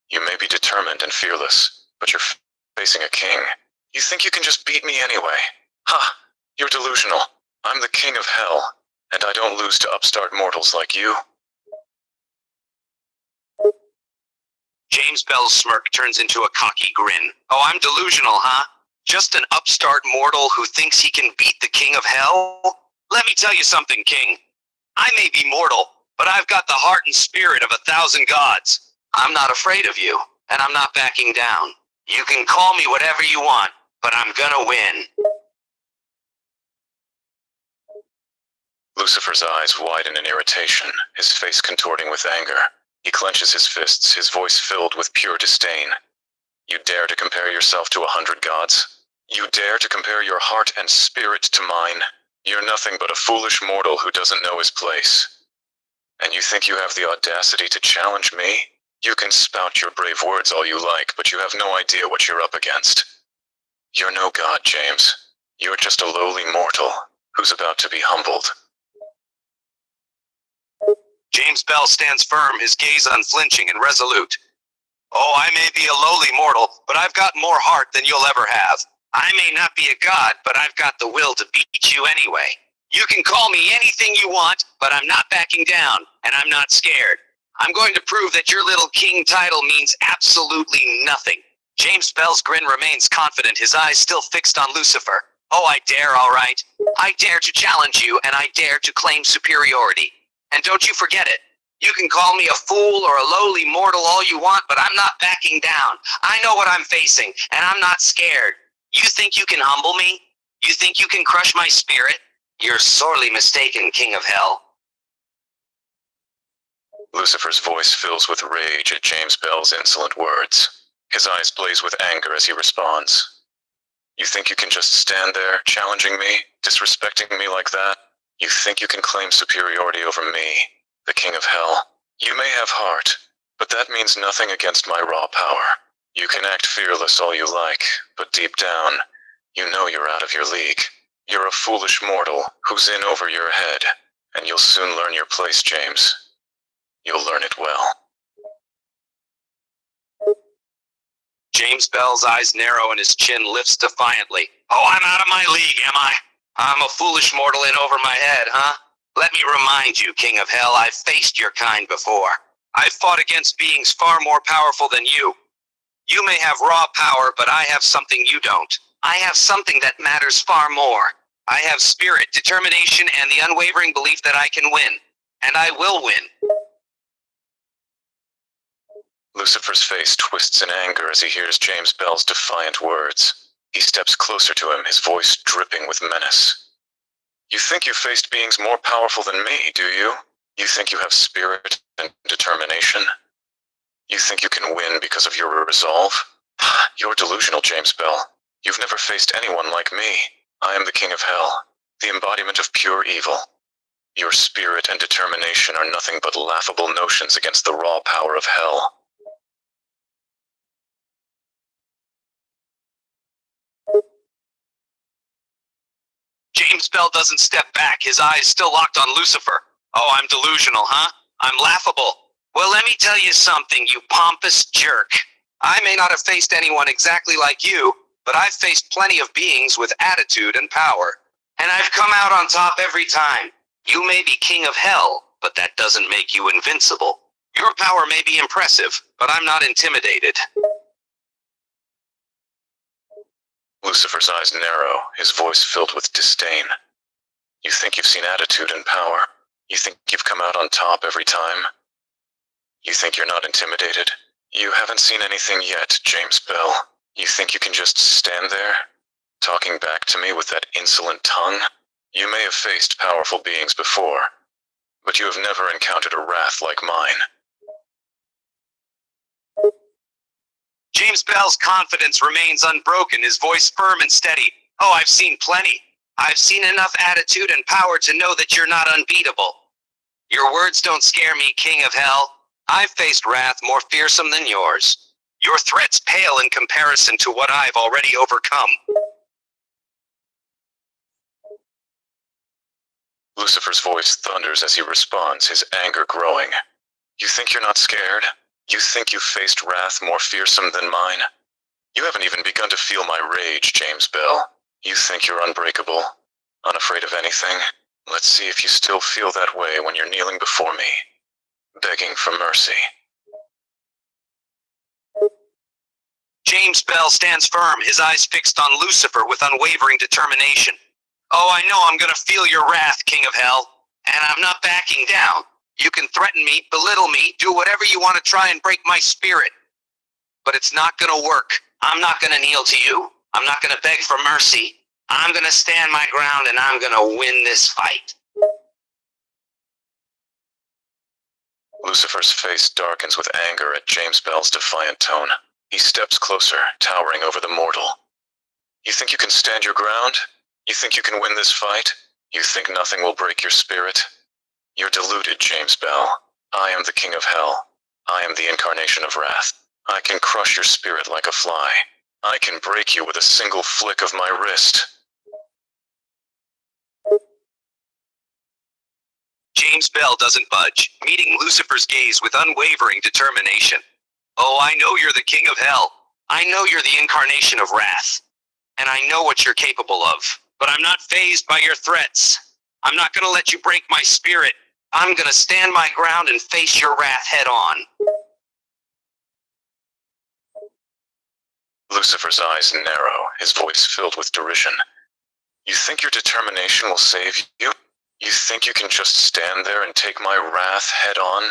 Speaker 2: You may be determined and fearless, but you're facing a king. You think you can just beat me anyway? Ha! You're delusional. I'm the king of hell, and I don't lose to upstart mortals like you.
Speaker 1: James Bell's smirk turns into a cocky grin. Oh, I'm delusional, huh? Just an upstart mortal who thinks he can beat the king of hell? Let me tell you something, king. I may be mortal, but I've got the heart and spirit of 1,000 gods. I'm not afraid of you, and I'm not backing down. You can call me whatever you want, but I'm gonna win.
Speaker 2: Lucifer's eyes widen in irritation, his face contorting with anger. He clenches his fists, his voice filled with pure disdain. You dare to compare yourself to 100 gods? You dare to compare your heart and spirit to mine? You're nothing but a foolish mortal who doesn't know his place. And you think you have the audacity to challenge me? You can spout your brave words all you like, but you have no idea what you're up against. You're no god, James. You're just a lowly mortal who's about to be humbled.
Speaker 1: James Bell stands firm, his gaze unflinching and resolute. Oh, I may be a lowly mortal, but I've got more heart than you'll ever have. I may not be a god, but I've got the will to beat you anyway. You can call me anything you want, but I'm not backing down, and I'm not scared. I'm going to prove that your little king title means absolutely nothing. James Bell's grin remains confident, his eyes still fixed on Lucifer. Oh, I dare, all right. I dare to challenge you, and I dare to claim superiority. And don't you forget it. You can call me a fool or a lowly mortal all you want, but I'm not backing down. I know what I'm facing, and I'm not scared. You think you can humble me? You think you can crush my spirit? You're sorely mistaken, King of Hell.
Speaker 2: Lucifer's voice fills with rage at James Bell's insolent words. His eyes blaze with anger as he responds. You think you can just stand there, challenging me, disrespecting me like that? You think you can claim superiority over me, the King of Hell? You may have heart, but that means nothing against my raw power. You can act fearless all you like, but deep down, you know you're out of your league. You're a foolish mortal who's in over your head, and you'll soon learn your place, James. You'll learn it well.
Speaker 1: James Bell's eyes narrow and his chin lifts defiantly. Oh, I'm out of my league, am I? I'm a foolish mortal in over my head, huh? Let me remind you, King of Hell, I've faced your kind before. I've fought against beings far more powerful than you. You may have raw power, but I have something you don't. I have something that matters far more. I have spirit, determination, and the unwavering belief that I can win. And I will win.
Speaker 2: Lucifer's face twists in anger as he hears James Bell's defiant words. He steps closer to him, his voice dripping with menace. You think you faced beings more powerful than me, do you? You think you have spirit and determination? You think you can win because of your resolve? You're delusional, James Bell. You've never faced anyone like me. I am the King of Hell, the embodiment of pure evil. Your spirit and determination are nothing but laughable notions against the raw power of hell.
Speaker 1: James Bell doesn't step back, his eyes still locked on Lucifer. Oh, I'm delusional, huh? I'm laughable. Well, let me tell you something, you pompous jerk. I may not have faced anyone exactly like you, but I've faced plenty of beings with attitude and power. And I've come out on top every time. You may be King of Hell, but that doesn't make you invincible. Your power may be impressive, but I'm not intimidated.
Speaker 2: Lucifer's eyes narrow, his voice filled with disdain. You think you've seen attitude and power? You think you've come out on top every time? You think you're not intimidated? You haven't seen anything yet, James Bell. You think you can just stand there, talking back to me with that insolent tongue? You may have faced powerful beings before, but you have never encountered a wrath like mine.
Speaker 1: James Bell's confidence remains unbroken, his voice firm and steady. Oh, I've seen plenty. I've seen enough attitude and power to know that you're not unbeatable. Your words don't scare me, King of Hell. I've faced wrath more fearsome than yours. Your threats pale in comparison to what I've already overcome.
Speaker 2: Lucifer's voice thunders as he responds, his anger growing. You think you're not scared? You think you've faced wrath more fearsome than mine? You haven't even begun to feel my rage, James Bell. You think you're unbreakable, unafraid of anything? Let's see if you still feel that way when you're kneeling before me, begging for mercy.
Speaker 1: James Bell stands firm, his eyes fixed on Lucifer with unwavering determination. Oh, I know I'm gonna feel your wrath, King of Hell, and I'm not backing down. You can threaten me, belittle me, do whatever you want to try and break my spirit. But it's not gonna work. I'm not gonna kneel to you. I'm not gonna beg for mercy. I'm gonna stand my ground and I'm gonna win this fight.
Speaker 2: Lucifer's face darkens with anger at James Bell's defiant tone. He steps closer, towering over the mortal. You think you can stand your ground? You think you can win this fight? You think nothing will break your spirit? You're deluded, James Bell. I am the King of Hell. I am the incarnation of wrath. I can crush your spirit like a fly. I can break you with a single flick of my wrist.
Speaker 1: James Bell doesn't budge, meeting Lucifer's gaze with unwavering determination. Oh, I know you're the King of Hell. I know you're the incarnation of wrath. And I know what you're capable of. But I'm not fazed by your threats. I'm not gonna let you break my spirit. I'm gonna stand my ground and face your wrath head on.
Speaker 2: Lucifer's eyes narrow, his voice filled with derision. You think your determination will save you? You think you can just stand there and take my wrath head on?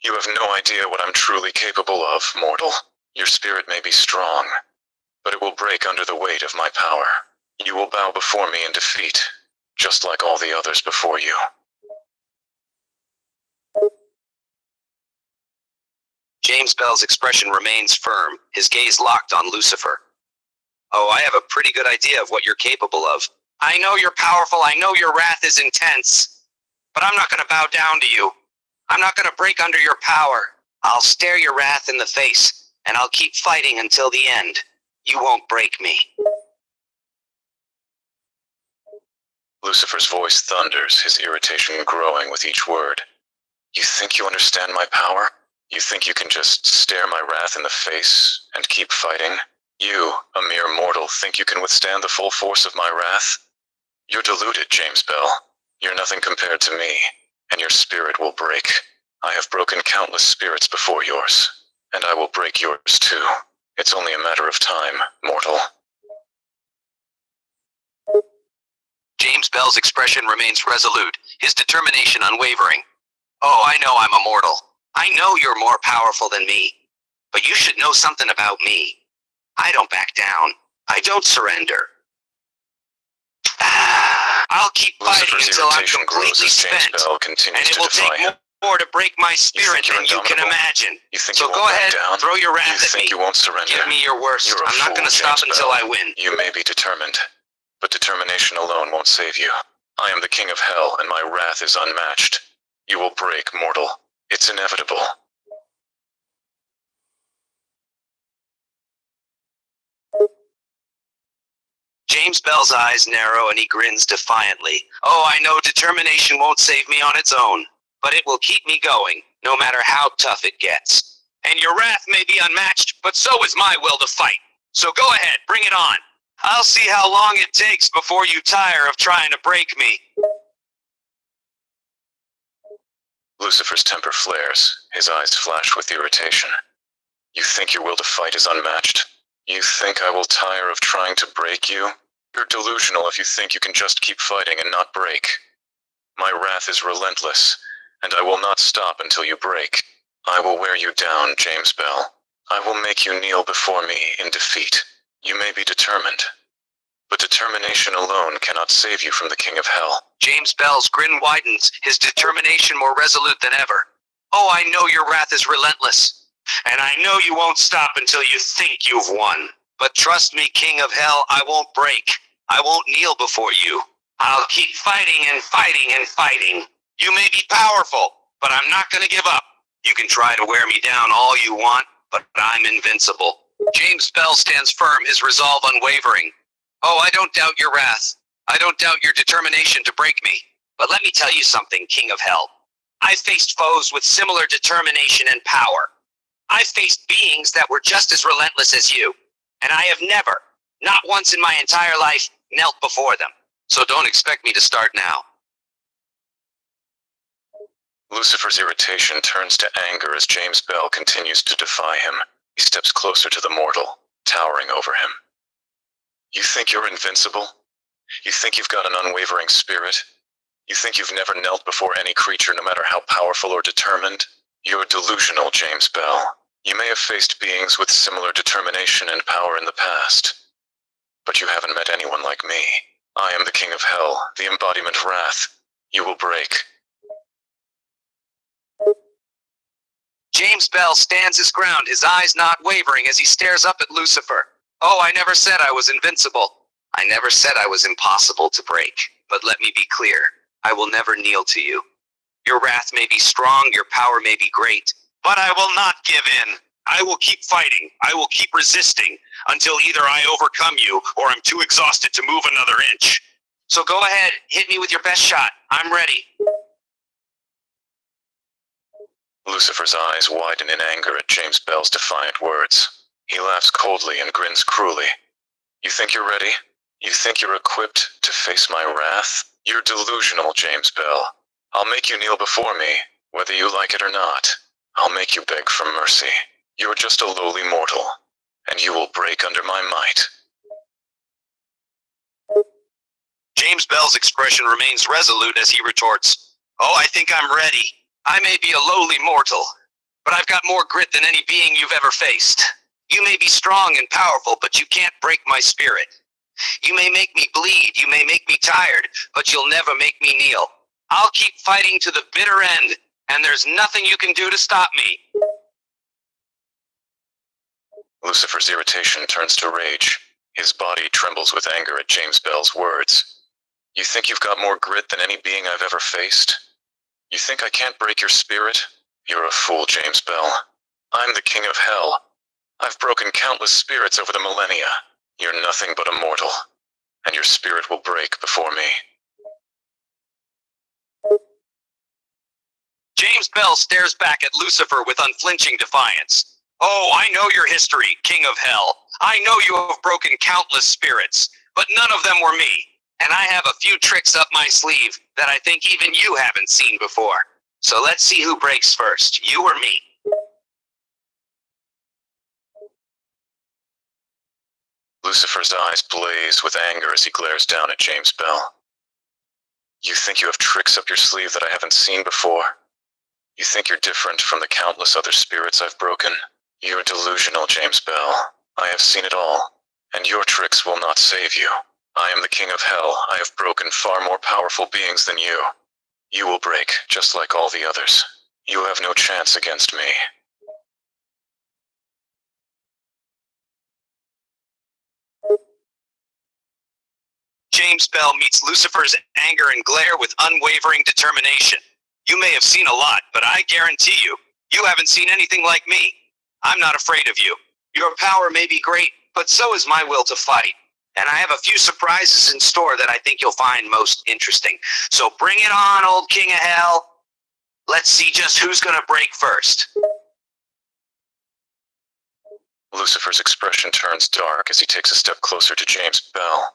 Speaker 2: You have no idea what I'm truly capable of, mortal. Your spirit may be strong, but it will break under the weight of my power. You will bow before me in defeat, just like all the others before you.
Speaker 1: James Bell's expression remains firm, his gaze locked on Lucifer. Oh, I have a pretty good idea of what you're capable of. I know you're powerful, I know your wrath is intense, but I'm not gonna bow down to you. I'm not gonna break under your power. I'll stare your wrath in the face, and I'll keep fighting until the end. You won't break me.
Speaker 2: Lucifer's voice thunders, his irritation growing with each word. You think you understand my power? You think you can just stare my wrath in the face and keep fighting? You, a mere mortal, think you can withstand the full force of my wrath? You're deluded, James Bell. You're nothing compared to me, and your spirit will break. I have broken countless spirits before yours, and I will break yours too. It's only a matter of time, mortal.
Speaker 1: James Bell's expression remains resolute, his determination unwavering. Oh, I know I'm immortal. I know you're more powerful than me. But you should know something about me. I don't back down. I don't surrender. I'll keep fighting
Speaker 2: Lucifer's
Speaker 1: until I'm
Speaker 2: irritation
Speaker 1: completely
Speaker 2: grows as James
Speaker 1: spent.
Speaker 2: Bell
Speaker 1: And
Speaker 2: continues
Speaker 1: it
Speaker 2: to
Speaker 1: will
Speaker 2: defy him.
Speaker 1: take more to break my spirit
Speaker 2: you're
Speaker 1: than you can
Speaker 2: indomitable?
Speaker 1: imagine.
Speaker 2: You think
Speaker 1: So
Speaker 2: you
Speaker 1: go
Speaker 2: won't back
Speaker 1: ahead,
Speaker 2: down?
Speaker 1: throw your
Speaker 2: You
Speaker 1: wrath at
Speaker 2: think
Speaker 1: me.
Speaker 2: you won't surrender?
Speaker 1: Give me your worst.
Speaker 2: You're a
Speaker 1: I'm not
Speaker 2: fool,
Speaker 1: going to stop
Speaker 2: James
Speaker 1: until
Speaker 2: Bell.
Speaker 1: I win.
Speaker 2: You may be determined, but determination alone won't save you. I am the King of Hell, and my wrath is unmatched. You will break, mortal. It's inevitable.
Speaker 1: James Bell's eyes narrow and he grins defiantly. Oh, I know determination won't save me on its own, but it will keep me going, no matter how tough it gets. And your wrath may be unmatched, but so is my will to fight. So go ahead, bring it on. I'll see how long it takes before you tire of trying to break me.
Speaker 2: Lucifer's temper flares, his eyes flash with irritation. You think your will to fight is unmatched? You think I will tire of trying to break you? You're delusional if you think you can just keep fighting and not break. My wrath is relentless, and I will not stop until you break. I will wear you down, James Bell. I will make you kneel before me in defeat. You may be determined, but determination alone cannot save you from the King of Hell.
Speaker 1: James Bell's grin widens, his determination more resolute than ever. Oh, I know your wrath is relentless, and I know you won't stop until you think you've won. But trust me, King of Hell, I won't break. I won't kneel before you. I'll keep fighting and fighting and fighting. You may be powerful, but I'm not gonna give up. You can try to wear me down all you want, but I'm invincible. James Bell stands firm, his resolve unwavering. Oh, I don't doubt your wrath. I don't doubt your determination to break me. But let me tell you something, King of Hell. I've faced foes with similar determination and power. I've faced beings that were just as relentless as you. And I have never, not once in my entire life, knelt before them. So don't expect me to start now.
Speaker 2: Lucifer's irritation turns to anger as James Bell continues to defy him. He steps closer to the mortal, towering over him. You think you're invincible? You think you've got an unwavering spirit? You think you've never knelt before any creature, no matter how powerful or determined? You're delusional, James Bell. You may have faced beings with similar determination and power in the past, but you haven't met anyone like me. I am the King of Hell, the embodiment of wrath. You will break.
Speaker 1: James Bell stands his ground, his eyes not wavering as he stares up at Lucifer. Oh, I never said I was invincible. I never said I was impossible to break. But let me be clear, I will never kneel to you. Your wrath may be strong, your power may be great, but I will not give in. I will keep fighting, I will keep resisting, until either I overcome you, or I'm too exhausted to move another inch. So go ahead, hit me with your best shot. I'm ready.
Speaker 2: Lucifer's eyes widen in anger at James Bell's defiant words. He laughs coldly and grins cruelly. You think you're ready? You think you're equipped to face my wrath? You're delusional, James Bell. I'll make you kneel before me, whether you like it or not. I'll make you beg for mercy. You're just a lowly mortal, and you will break under my might.
Speaker 1: James Bell's expression remains resolute as he retorts, Oh, I think I'm ready. I may be a lowly mortal, but I've got more grit than any being you've ever faced. You may be strong and powerful, but you can't break my spirit. You may make me bleed, you may make me tired, but you'll never make me kneel. I'll keep fighting to the bitter end, and there's nothing you can do to stop me.
Speaker 2: Lucifer's irritation turns to rage. His body trembles with anger at James Bell's words. You think you've got more grit than any being I've ever faced? You think I can't break your spirit? You're a fool, James Bell. I'm the king of hell. I've broken countless spirits over the millennia. You're nothing but a mortal, and your spirit will break before me.
Speaker 1: James Bell stares back at Lucifer with unflinching defiance. Oh, I know your history, King of Hell. I know you have broken countless spirits, but none of them were me. And I have a few tricks up my sleeve that I think even you haven't seen before. So let's see who breaks first, you or me.
Speaker 2: Lucifer's eyes blaze with anger as he glares down at James Bell. You think you have tricks up your sleeve that I haven't seen before? You think you're different from the countless other spirits I've broken? You're delusional, James Bell. I have seen it all, and your tricks will not save you. I am the king of hell. I have broken far more powerful beings than you. You will break, just like all the others. You have no chance against me.
Speaker 1: James Bell meets Lucifer's anger and glare with unwavering determination. You may have seen a lot, but I guarantee you, you haven't seen anything like me. I'm not afraid of you. Your power may be great, but so is my will to fight. And I have a few surprises in store that I think you'll find most interesting. So bring it on, old king of hell. Let's see just who's gonna break first.
Speaker 2: Lucifer's expression turns dark as he takes a step closer to James Bell.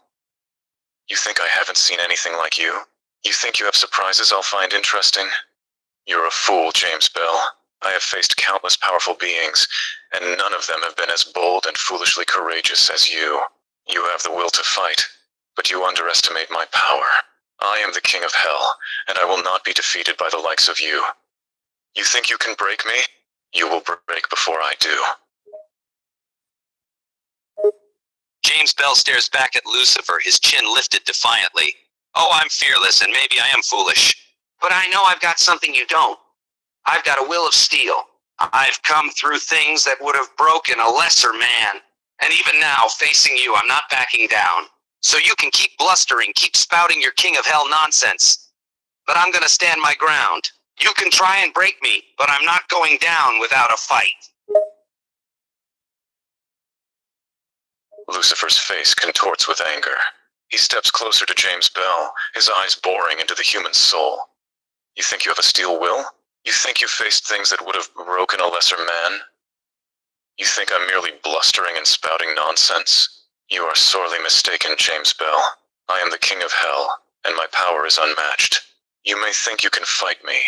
Speaker 2: You think I haven't seen anything like you? You think you have surprises I'll find interesting? You're a fool, James Bell. I have faced countless powerful beings, and none of them have been as bold and foolishly courageous as you. You have the will to fight, but you underestimate my power. I am the king of hell, and I will not be defeated by the likes of you. You think you can break me? You will break before I do.
Speaker 1: James Bell stares back at Lucifer, his chin lifted defiantly. Oh, I'm fearless, and maybe I am foolish. But I know I've got something you don't. I've got a will of steel. I've come through things that would have broken a lesser man. And even now, facing you, I'm not backing down. So you can keep blustering, keep spouting your king of hell nonsense. But I'm gonna stand my ground. You can try and break me, but I'm not going down without a fight.
Speaker 2: Lucifer's face contorts with anger. He steps closer to James Bell, his eyes boring into the human soul. You think you have a steel will? You think you faced things that would have broken a lesser man? You think I'm merely blustering and spouting nonsense? You are sorely mistaken, James Bell. I am the king of hell, and my power is unmatched. You may think you can fight me,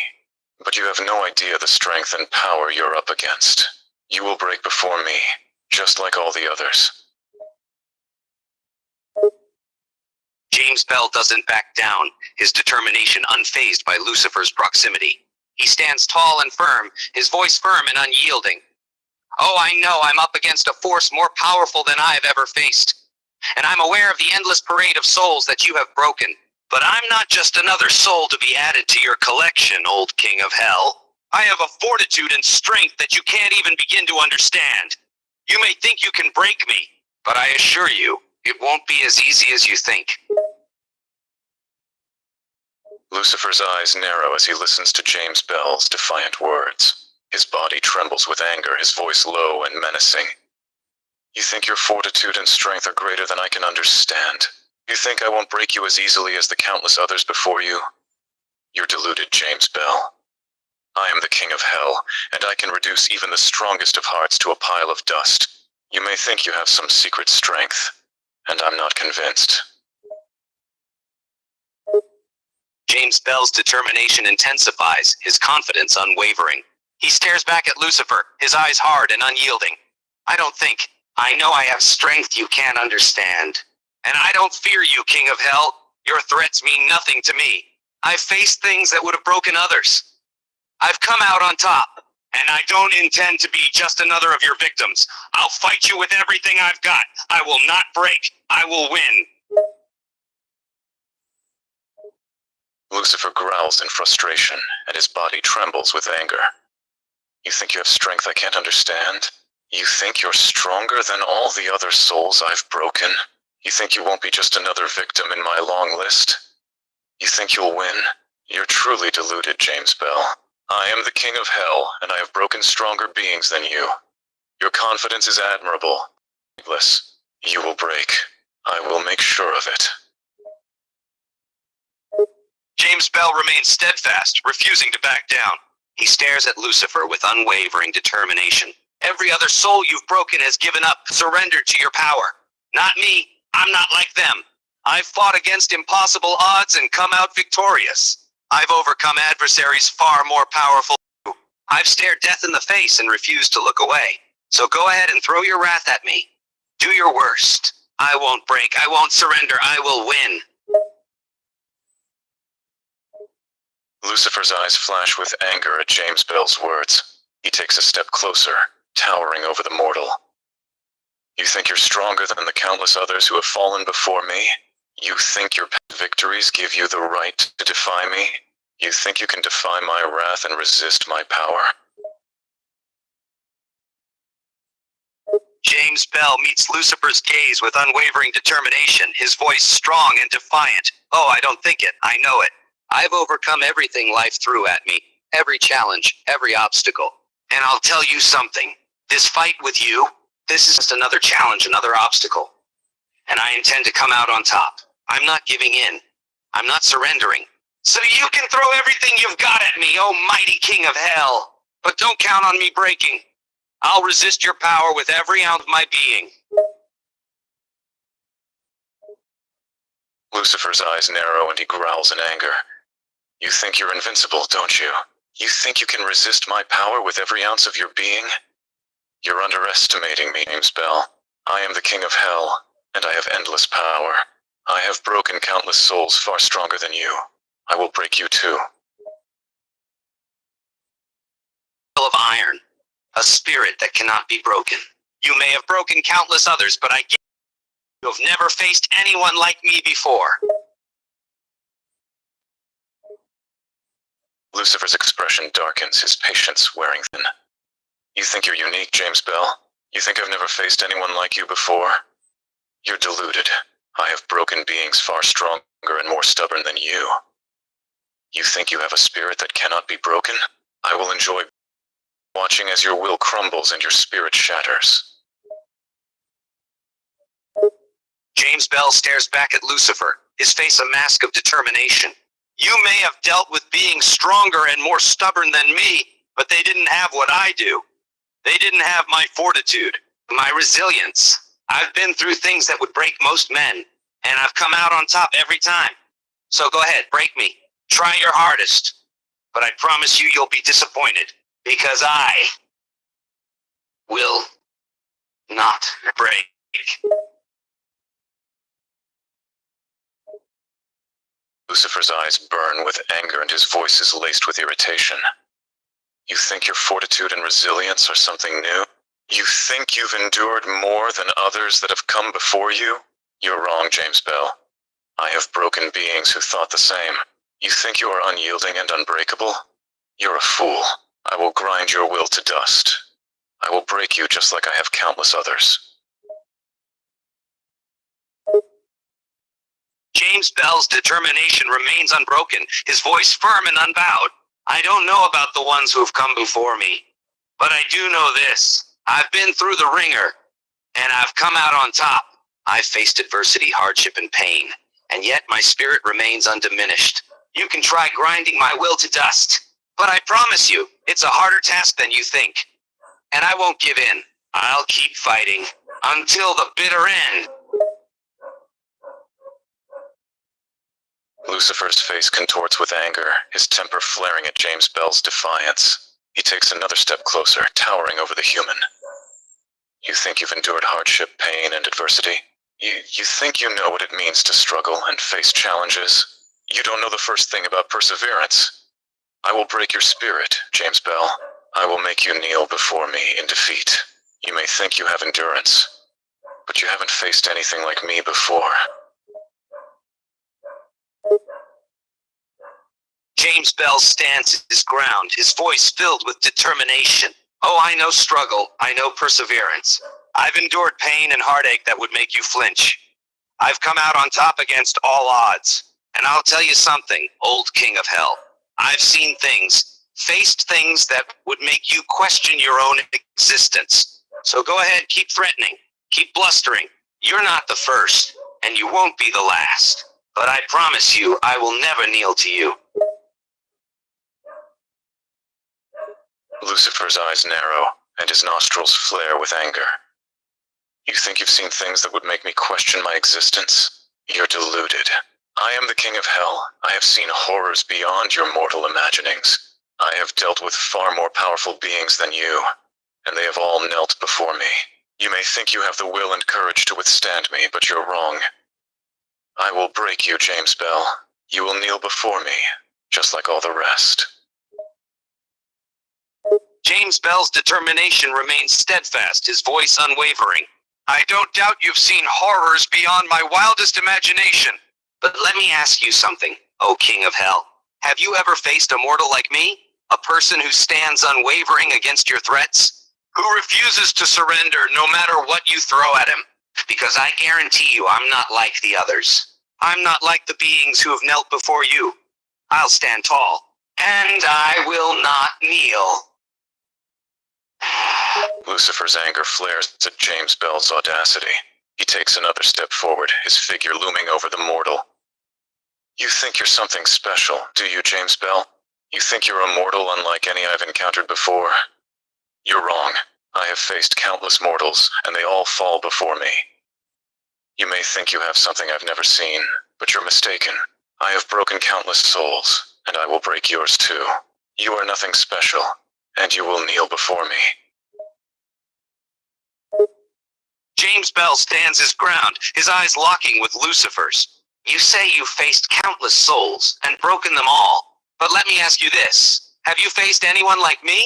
Speaker 2: but you have no idea the strength and power you're up against. You will break before me, just like all the others.
Speaker 1: James Bell doesn't back down, his determination unfazed by Lucifer's proximity. He stands tall and firm, his voice firm and unyielding. Oh, I know I'm up against a force more powerful than I've ever faced. And I'm aware of the endless parade of souls that you have broken. But I'm not just another soul to be added to your collection, old king of hell. I have a fortitude and strength that you can't even begin to understand. You may think you can break me, but I assure you, it won't be as easy as you think.
Speaker 2: Lucifer's eyes narrow as he listens to James Bell's defiant words. His body trembles with anger, his voice low and menacing. You think your fortitude and strength are greater than I can understand? You think I won't break you as easily as the countless others before you? You're deluded, James Bell. I am the king of hell, and I can reduce even the strongest of hearts to a pile of dust. You may think you have some secret strength, and I'm not convinced.
Speaker 1: James Bell's determination intensifies, his confidence unwavering. He stares back at Lucifer, his eyes hard and unyielding. I know I have strength you can't understand. And I don't fear you, King of Hell. Your threats mean nothing to me. I've faced things that would have broken others. I've come out on top, and I don't intend to be just another of your victims. I'll fight you with everything I've got. I will not break. I will win.
Speaker 2: Lucifer growls in frustration, and his body trembles with anger. You think you have strength I can't understand? You think you're stronger than all the other souls I've broken? You think you won't be just another victim in my long list? You think you'll win? You're truly deluded, James Bell. I am the king of hell, and I have broken stronger beings than you. Your confidence is admirable. You will break. I will make sure of it.
Speaker 1: James Bell remains steadfast, refusing to back down. He stares at Lucifer with unwavering determination. Every other soul you've broken has given up, surrendered to your power. Not me. I'm not like them. I've fought against impossible odds and come out victorious. I've overcome adversaries far more powerful than you. I've stared death in the face and refused to look away. So go ahead and throw your wrath at me. Do your worst. I won't break. I won't surrender. I will win.
Speaker 2: Lucifer's eyes flash with anger at James Bell's words. He takes a step closer, towering over the mortal. You think you're stronger than the countless others who have fallen before me? You think your past victories give you the right to defy me? You think you can defy my wrath and resist my power?
Speaker 1: James Bell meets Lucifer's gaze with unwavering determination, his voice strong and defiant. Oh, I don't think it. I know it. I've overcome everything life threw at me. Every challenge, every obstacle. And I'll tell you something. This fight with you, this is just another challenge, another obstacle. And I intend to come out on top. I'm not giving in. I'm not surrendering. So you can throw everything you've got at me, oh mighty king of hell. But don't count on me breaking. I'll resist your power with every ounce of my being.
Speaker 2: Lucifer's eyes narrow and he growls in anger. You think you're invincible, don't you? You think you can resist my power with every ounce of your being? You're underestimating me, James Bell. I am the king of hell, and I have endless power. I have broken countless souls far stronger than you. I will break you too.
Speaker 1: Of iron, a spirit that cannot be broken. You may have broken countless others, but I guarantee you have never faced anyone like me before.
Speaker 2: Lucifer's expression darkens, his patience wearing thin. You think you're unique, James Bell? You think I've never faced anyone like you before? You're deluded. I have broken beings far stronger and more stubborn than you. You think you have a spirit that cannot be broken? I will enjoy watching as your will crumbles and your spirit shatters.
Speaker 1: James Bell stares back at Lucifer, his face a mask of determination. You may have dealt with being stronger and more stubborn than me, but they didn't have what I do. They didn't have my fortitude, my resilience. I've been through things that would break most men, and I've come out on top every time. So go ahead, break me. Try your hardest. But I promise you you'll be disappointed, because I will not break.
Speaker 2: Lucifer's eyes burn with anger and his voice is laced with irritation. You think your fortitude and resilience are something new? You think you've endured more than others that have come before you? You're wrong, James Bell. I have broken beings who thought the same. You think you are unyielding and unbreakable? You're a fool. I will grind your will to dust. I will break you just like I have countless others.
Speaker 1: James Bell's determination remains unbroken, his voice firm and unbowed. I don't know about the ones who have come before me, but I do know this. I've been through the ringer, and I've come out on top. I've faced adversity, hardship, and pain, and yet my spirit remains undiminished. You can try grinding my will to dust, but I promise you, it's a harder task than you think. And I won't give in. I'll keep fighting until the bitter end.
Speaker 2: Lucifer's face contorts with anger, his temper flaring at James Bell's defiance. He takes another step closer, towering over the human. You think you've endured hardship, pain, and adversity? You think you know what it means to struggle and face challenges? You don't know the first thing about perseverance. I will break your spirit, James Bell. I will make you kneel before me in defeat. You may think you have endurance, but you haven't faced anything like me before.
Speaker 1: James Bell stands his ground, his voice filled with determination. Oh, I know struggle, I know perseverance. I've endured pain and heartache that would make you flinch. I've come out on top against all odds. And I'll tell you something, old king of hell. I've seen things, faced things that would make you question your own existence. So go ahead, keep threatening, keep blustering. You're not the first, and you won't be the last. But I promise you, I will never kneel to you.
Speaker 2: Lucifer's eyes narrow, and his nostrils flare with anger. You think you've seen things that would make me question my existence? You're deluded. I am the king of hell. I have seen horrors beyond your mortal imaginings. I have dealt with far more powerful beings than you, and they have all knelt before me. You may think you have the will and courage to withstand me, but you're wrong. I will break you, James Bell. You will kneel before me, just like all the rest.
Speaker 1: James Bell's determination remains steadfast, his voice unwavering. I don't doubt you've seen horrors beyond my wildest imagination. But let me ask you something, O King of Hell. Have you ever faced a mortal like me? A person who stands unwavering against your threats? Who refuses to surrender no matter what you throw at him? Because I guarantee you I'm not like the others. I'm not like the beings who have knelt before you. I'll stand tall, and I will not kneel.
Speaker 2: Lucifer's anger flares at James Bell's audacity. He takes another step forward, his figure looming over the mortal. You think you're something special, do you, James Bell? You think you're immortal unlike any I've encountered before? You're wrong. I have faced countless mortals, and they all fall before me. You may think you have something I've never seen, but you're mistaken. I have broken countless souls, and I will break yours too. You are nothing special, and you will kneel before me.
Speaker 1: James Bell stands his ground, his eyes locking with Lucifer's. You say you faced countless souls and broken them all. But let me ask you this. Have you faced anyone like me?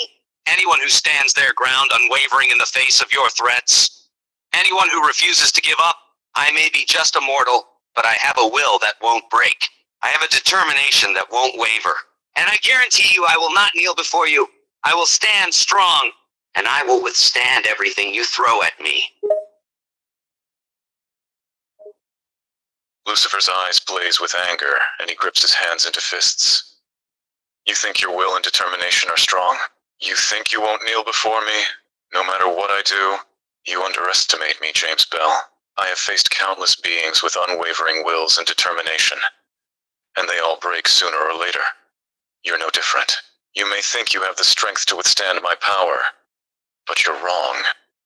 Speaker 1: Anyone who stands their ground unwavering in the face of your threats? Anyone who refuses to give up? I may be just a mortal, but I have a will that won't break. I have a determination that won't waver. And I guarantee you I will not kneel before you. I will stand strong, and I will withstand everything you throw at me.
Speaker 2: Lucifer's eyes blaze with anger, and he grips his hands into fists. You think your will and determination are strong? You think you won't kneel before me, no matter what I do? You underestimate me, James Bell. I have faced countless beings with unwavering wills and determination, and they all break sooner or later. You're no different. You may think you have the strength to withstand my power, but you're wrong.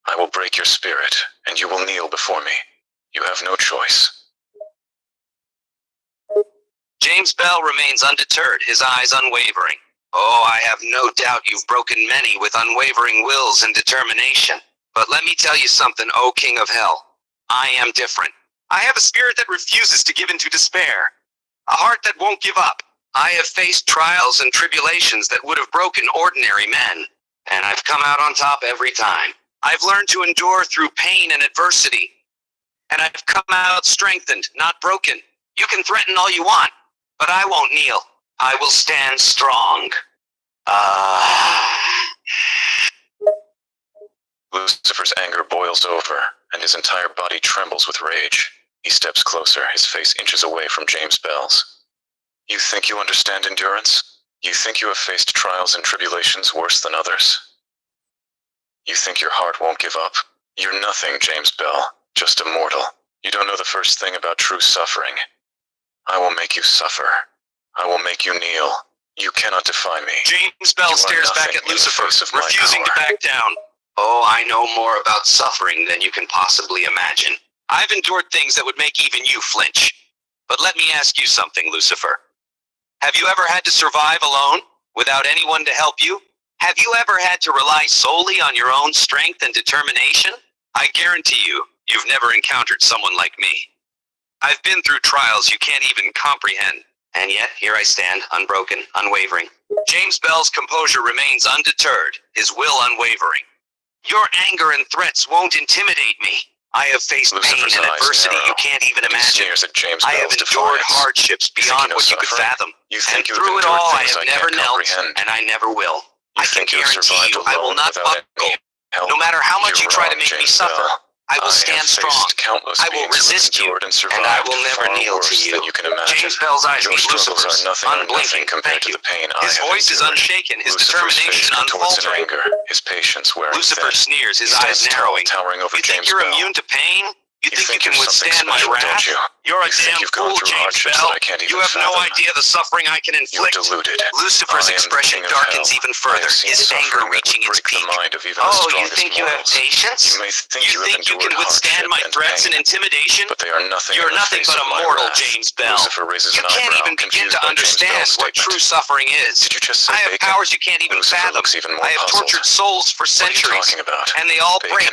Speaker 2: I will break your spirit, and you will kneel before me. You have no choice.
Speaker 1: James Bell remains undeterred, his eyes unwavering. Oh, I have no doubt you've broken many with unwavering wills and determination. But let me tell you something, O King of Hell. I am different. I have a spirit that refuses to give in to despair. A heart that won't give up. I have faced trials and tribulations that would have broken ordinary men. And I've come out on top every time. I've learned to endure through pain and adversity. And I've come out strengthened, not broken. You can threaten all you want, but I won't kneel. I will stand strong.
Speaker 2: Lucifer's anger boils over, and his entire body trembles with rage. He steps closer, his face inches away from James Bell's. You think you understand endurance? You think you have faced trials and tribulations worse than others? You think your heart won't give up? You're nothing, James Bell, just a mortal. You don't know the first thing about true suffering. I will make you suffer. I will make you kneel. You cannot defy me.
Speaker 1: James Bell stares back at Lucifer, refusing to back down. Oh, I know more about suffering than you can possibly imagine. I've endured things that would make even you flinch. But let me ask you something, Lucifer. Have you ever had to survive alone, without anyone to help you? Have you ever had to rely solely on your own strength and determination? I guarantee you, you've never encountered someone like me. I've been through trials you can't even comprehend, and yet here I stand, unbroken, unwavering. James Bell's composure remains undeterred, his will unwavering. Your anger and threats won't intimidate me. I have faced pain and adversity you can't even imagine. I have endured hardships beyond what you could fathom. And through it all, I have never knelt, and I never will. I can guarantee you, I will not buckle. No matter how much you try to make me suffer, I will stand strong. I will resist you, and I will never kneel to you. James Bell's eyes meet Lucifer's, unblinking. Thank you. His voice is unshaken, his determination unfaltering.
Speaker 2: His patience wearing
Speaker 1: Lucifer sneers, his eyes narrowing. You think you're immune to pain? You think you can withstand my wrath? You're a damn fool, James Bell. You have no idea the suffering I can inflict. Lucifer's expression darkens even further, his anger reaching its peak. Oh, you think you have patience? You think you can withstand my threats and intimidation? You're nothing but a mortal, James Bell. You can't even begin to understand what true suffering is. I have powers you can't even fathom. I have tortured souls for centuries, and they all break.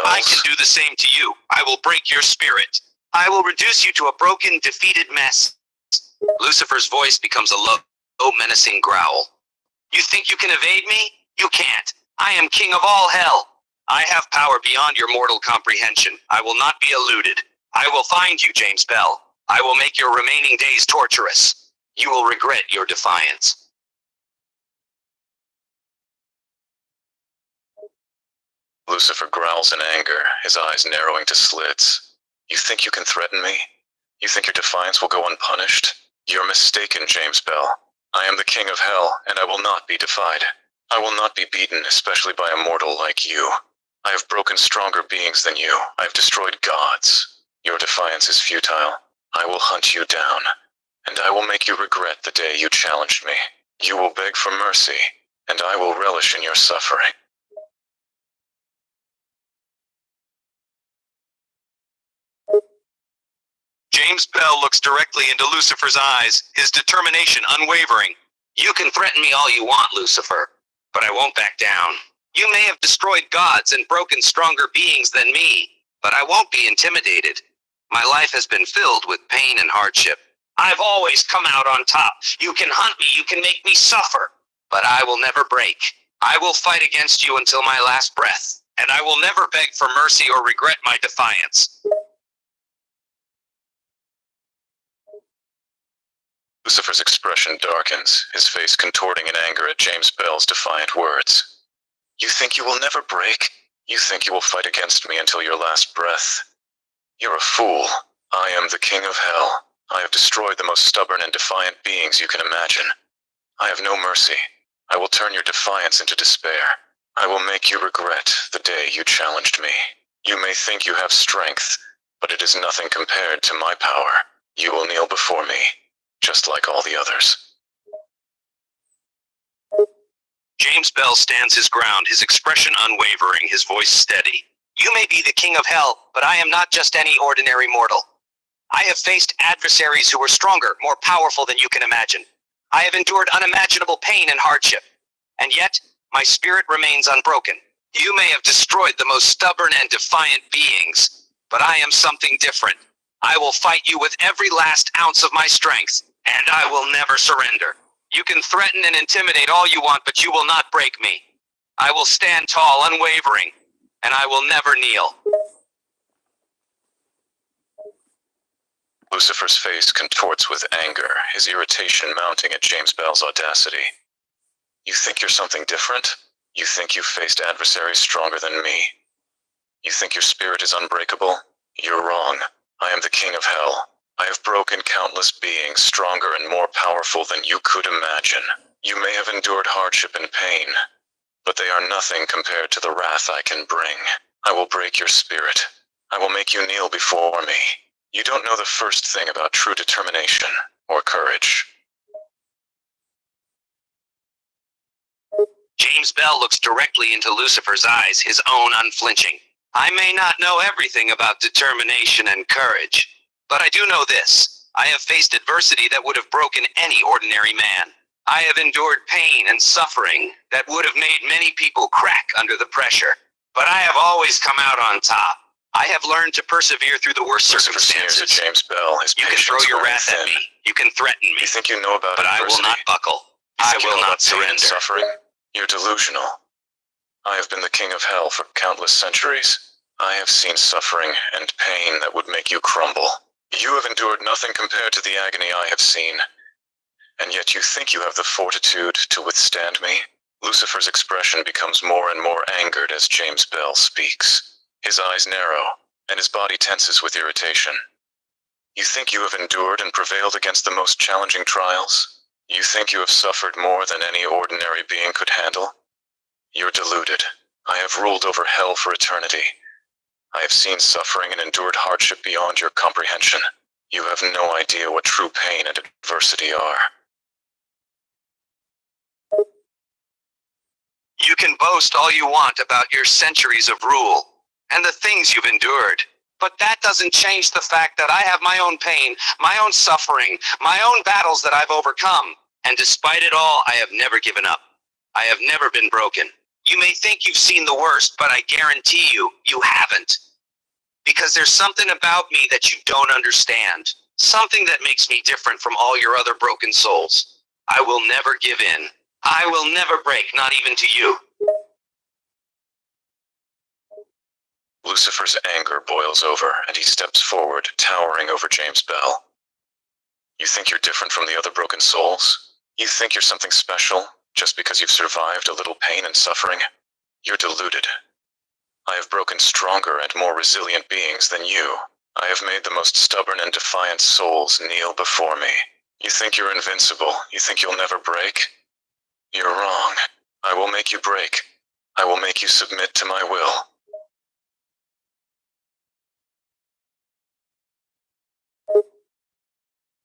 Speaker 1: I can do the same to you. I will break your spirit. I will reduce you to a broken, defeated mess. Lucifer's voice becomes a low, menacing growl. You think you can evade me? You can't. I am king of all hell. I have power beyond your mortal comprehension. I will not be eluded. I will find you, James Bell. I will make your remaining days torturous. You will regret your defiance.
Speaker 2: Lucifer growls in anger, his eyes narrowing to slits. You think you can threaten me? You think your defiance will go unpunished? You're mistaken, James Bell. I am the king of hell, and I will not be defied. I will not be beaten, especially by a mortal like you. I have broken stronger beings than you. I have destroyed gods. Your defiance is futile. I will hunt you down, and I will make you regret the day you challenged me. You will beg for mercy, and I will relish in your suffering.
Speaker 1: James Bell looks directly into Lucifer's eyes, his determination unwavering. You can threaten me all you want, Lucifer, but I won't back down. You may have destroyed gods and broken stronger beings than me, but I won't be intimidated. My life has been filled with pain and hardship. I've always come out on top. You can hunt me, you can make me suffer, but I will never break. I will fight against you until my last breath, and I will never beg for mercy or regret my defiance.
Speaker 2: Lucifer's expression darkens, his face contorting in anger at James Bell's defiant words. You think you will never break? You think you will fight against me until your last breath? You're a fool. I am the king of hell. I have destroyed the most stubborn and defiant beings you can imagine. I have no mercy. I will turn your defiance into despair. I will make you regret the day you challenged me. You may think you have strength, but it is nothing compared to my power. You will kneel before me, just like all the others.
Speaker 1: James Bell stands his ground, his expression unwavering, his voice steady. You may be the king of hell, but I am not just any ordinary mortal. I have faced adversaries who were stronger, more powerful than you can imagine. I have endured unimaginable pain and hardship, and yet my spirit remains unbroken. You may have destroyed the most stubborn and defiant beings, but I am something different. I will fight you with every last ounce of my strength, and I will never surrender. You can threaten and intimidate all you want, but you will not break me. I will stand tall, unwavering, and I will never kneel.
Speaker 2: Lucifer's face contorts with anger, his irritation mounting at James Bell's audacity. You think you're something different? You think you've faced adversaries stronger than me? You think your spirit is unbreakable? You're wrong. I am the king of hell. I have broken countless beings stronger and more powerful than you could imagine. You may have endured hardship and pain, but they are nothing compared to the wrath I can bring. I will break your spirit. I will make you kneel before me. You don't know the first thing about true determination or courage.
Speaker 1: James Bell looks directly into Lucifer's eyes, his own unflinching. I may not know everything about determination and courage, but I do know this. I have faced adversity that would have broken any ordinary man. I have endured pain and suffering that would have made many people crack under the pressure. But I have always come out on top. I have learned to persevere through the worst
Speaker 2: Lucifer sneers
Speaker 1: circumstances.
Speaker 2: at James Bell. His
Speaker 1: You can throw
Speaker 2: patience
Speaker 1: your
Speaker 2: wearing
Speaker 1: wrath at
Speaker 2: thin.
Speaker 1: me. You can threaten me.
Speaker 2: You think you know about
Speaker 1: But I
Speaker 2: adversity?
Speaker 1: will not buckle.
Speaker 2: You
Speaker 1: I
Speaker 2: think you
Speaker 1: will
Speaker 2: know
Speaker 1: not
Speaker 2: about pain and
Speaker 1: surrender.
Speaker 2: suffering? You're delusional. I have been the king of hell for countless centuries. I have seen suffering and pain that would make you crumble. You have endured nothing compared to the agony I have seen. And yet you think you have the fortitude to withstand me? Lucifer's expression becomes more and more angered as James Bell speaks. His eyes narrow, and his body tenses with irritation. You think you have endured and prevailed against the most challenging trials? You think you have suffered more than any ordinary being could handle? You're deluded. I have ruled over hell for eternity. I have seen suffering and endured hardship beyond your comprehension. You have no idea what true pain and adversity are.
Speaker 1: You can boast all you want about your centuries of rule and the things you've endured. But that doesn't change the fact that I have my own pain, my own suffering, my own battles that I've overcome. And despite it all, I have never given up. I have never been broken. You may think you've seen the worst, but I guarantee you, you haven't. Because there's something about me that you don't understand. Something that makes me different from all your other broken souls. I will never give in. I will never break, not even to you.
Speaker 2: Lucifer's anger boils over, and he steps forward, towering over James Bell. You think you're different from the other broken souls? You think you're something special, just because you've survived a little pain and suffering? You're deluded. I have broken stronger and more resilient beings than you. I have made the most stubborn and defiant souls kneel before me. You think you're invincible? You think you'll never break? You're wrong. I will make you break. I will make you submit to my will.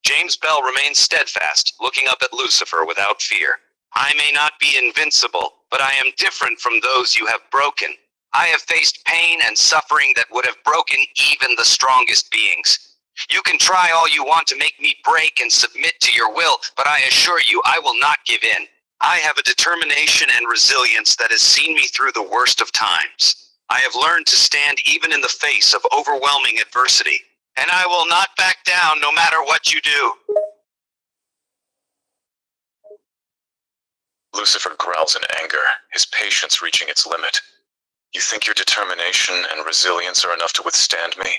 Speaker 1: James Bell remains steadfast, looking up at Lucifer without fear. I may not be invincible, but I am different from those you have broken. I have faced pain and suffering that would have broken even the strongest beings. You can try all you want to make me break and submit to your will, but I assure you I will not give in. I have a determination and resilience that has seen me through the worst of times. I have learned to stand even in the face of overwhelming adversity, and I will not back down no matter what you do.
Speaker 2: Lucifer growls in anger, his patience reaching its limit. You think your determination and resilience are enough to withstand me?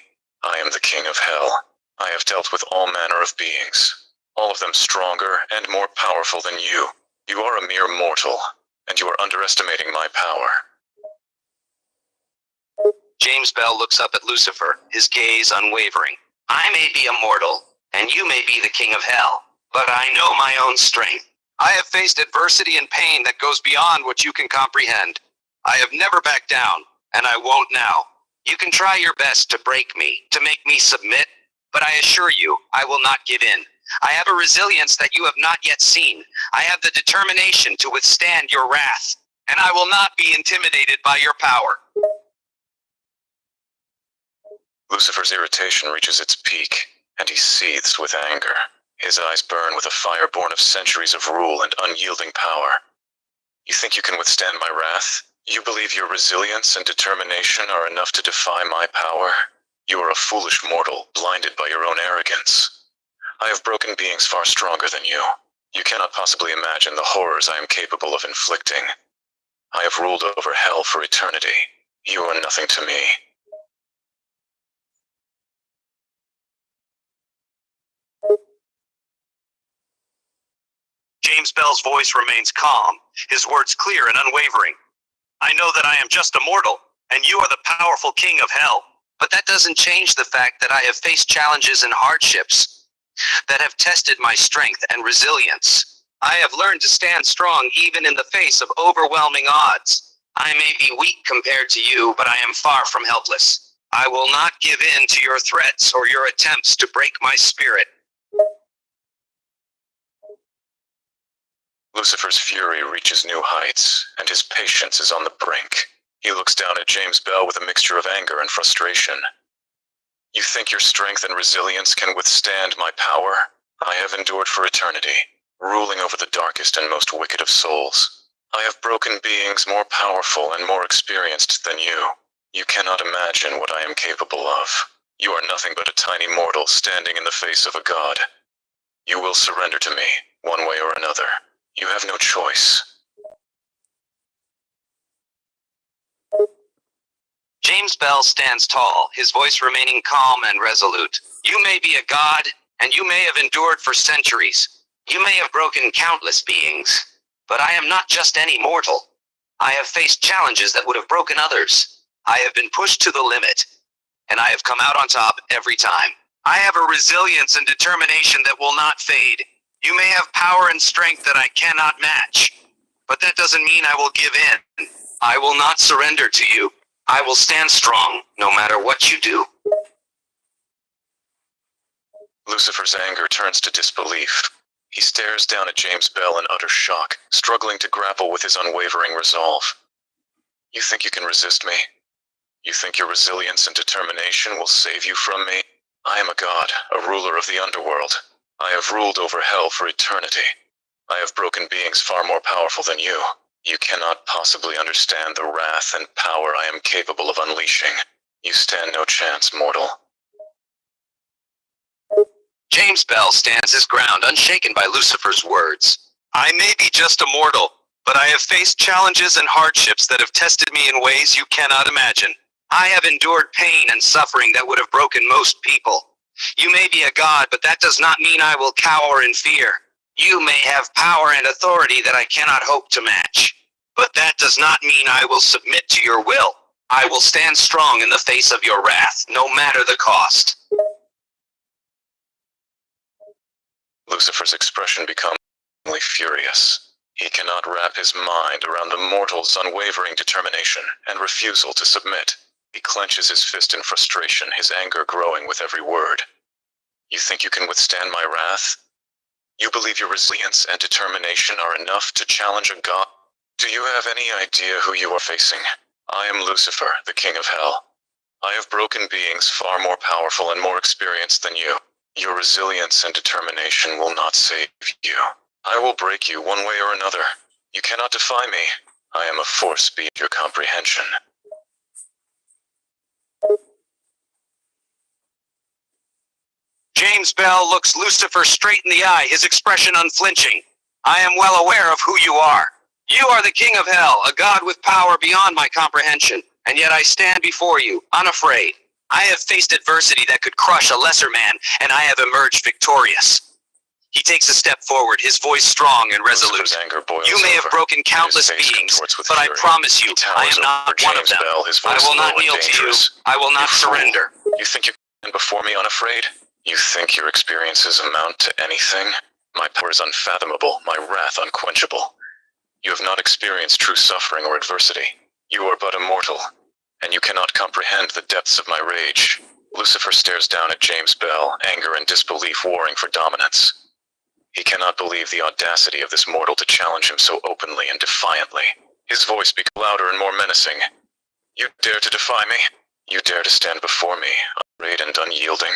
Speaker 2: I am the king of hell. I have dealt with all manner of beings, all of them stronger and more powerful than you. You are a mere mortal, and you are underestimating my power.
Speaker 1: James Bell looks up at Lucifer, his gaze unwavering. I may be a mortal, and you may be the king of hell, but I know my own strength. I have faced adversity and pain that goes beyond what you can comprehend. I have never backed down, and I won't now. You can try your best to break me, to make me submit, but I assure you, I will not give in. I have a resilience that you have not yet seen. I have the determination to withstand your wrath, and I will not be intimidated by your power.
Speaker 2: Lucifer's irritation reaches its peak, and he seethes with anger. His eyes burn with a fire born of centuries of rule and unyielding power. You think you can withstand my wrath? You believe your resilience and determination are enough to defy my power? You are a foolish mortal, blinded by your own arrogance. I have broken beings far stronger than you. You cannot possibly imagine the horrors I am capable of inflicting. I have ruled over hell for eternity. You are nothing to me.
Speaker 1: James Bell's voice remains calm, his words clear and unwavering. I know that I am just a mortal, and you are the powerful king of hell. But that doesn't change the fact that I have faced challenges and hardships that have tested my strength and resilience. I have learned to stand strong even in the face of overwhelming odds. I may be weak compared to you, but I am far from helpless. I will not give in to your threats or your attempts to break my spirit.
Speaker 2: Lucifer's fury reaches new heights, and his patience is on the brink. He looks down at James Bell with a mixture of anger and frustration. You think your strength and resilience can withstand my power? I have endured for eternity, ruling over the darkest and most wicked of souls. I have broken beings more powerful and more experienced than you. You cannot imagine what I am capable of. You are nothing but a tiny mortal standing in the face of a god. You will surrender to me, one way or another. You have no choice.
Speaker 1: James Bell stands tall, his voice remaining calm and resolute. You may be a god, and you may have endured for centuries. You may have broken countless beings, but I am not just any mortal. I have faced challenges that would have broken others. I have been pushed to the limit, and I have come out on top every time. I have a resilience and determination that will not fade. You may have power and strength that I cannot match, but that doesn't mean I will give in. I will not surrender to you. I will stand strong, no matter what you do.
Speaker 2: Lucifer's anger turns to disbelief. He stares down at James Bell in utter shock, struggling to grapple with his unwavering resolve. You think you can resist me? You think your resilience and determination will save you from me? I am a god, a ruler of the underworld. I have ruled over hell for eternity. I have broken beings far more powerful than you. You cannot possibly understand the wrath and power I am capable of unleashing. You stand no chance, mortal.
Speaker 1: James Bell stands his ground, unshaken by Lucifer's words. I may be just a mortal, but I have faced challenges and hardships that have tested me in ways you cannot imagine. I have endured pain and suffering that would have broken most people. You may be a god, but that does not mean I will cower in fear. You may have power and authority that I cannot hope to match, but that does not mean I will submit to your will. I will stand strong in the face of your wrath, no matter the cost.
Speaker 2: Lucifer's expression becomes furious. He cannot wrap his mind around the mortal's unwavering determination and refusal to submit. He clenches his fist in frustration, his anger growing with every word. You think you can withstand my wrath? You believe your resilience and determination are enough to challenge a god? Do you have any idea who you are facing? I am Lucifer, the king of hell. I have broken beings far more powerful and more experienced than you. Your resilience and determination will not save you. I will break you one way or another. You cannot defy me. I am a force beyond your comprehension.
Speaker 1: James Bell looks Lucifer straight in the eye, his expression unflinching. I am well aware of who you are. You are the king of hell, a god with power beyond my comprehension, and yet I stand before you, unafraid. I have faced adversity that could crush a lesser man, and I have emerged victorious. He takes a step forward, his voice strong and resolute. You may have broken countless beings, but I promise you, I am not one of them. I will not kneel to you. I will not surrender.
Speaker 2: You think you can stand before me unafraid? You think your experiences amount to anything? My power is unfathomable, my wrath unquenchable. You have not experienced true suffering or adversity. You are but a mortal, and you cannot comprehend the depths of my rage. Lucifer stares down at James Bell, anger and disbelief warring for dominance. He cannot believe the audacity of this mortal to challenge him so openly and defiantly. His voice becomes louder and more menacing. You dare to defy me? You dare to stand before me, unafraid and unyielding?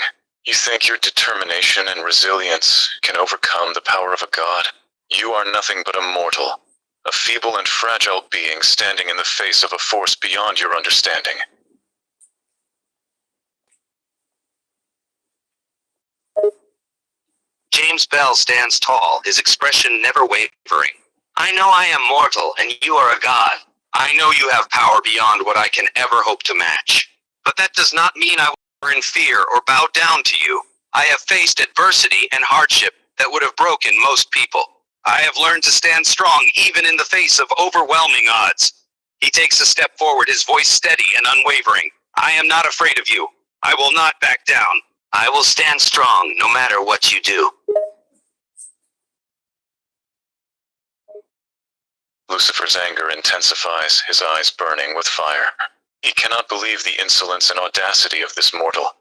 Speaker 2: You think your determination and resilience can overcome the power of a god? You are nothing but a mortal, a feeble and fragile being standing in the face of a force beyond your understanding.
Speaker 1: James Bell stands tall, his expression never wavering. I know I am mortal, and you are a god. I know you have power beyond what I can ever hope to match. But that does not mean I will ever in fear or bow down to you. I have faced adversity and hardship that would have broken most people. I have learned to stand strong even in the face of overwhelming odds. He takes a step forward, his voice steady and unwavering. I am not afraid of you. I will not back down. I will stand strong no matter what you do.
Speaker 2: Lucifer's anger intensifies, his eyes burning with fire. He cannot believe the insolence and audacity of this mortal.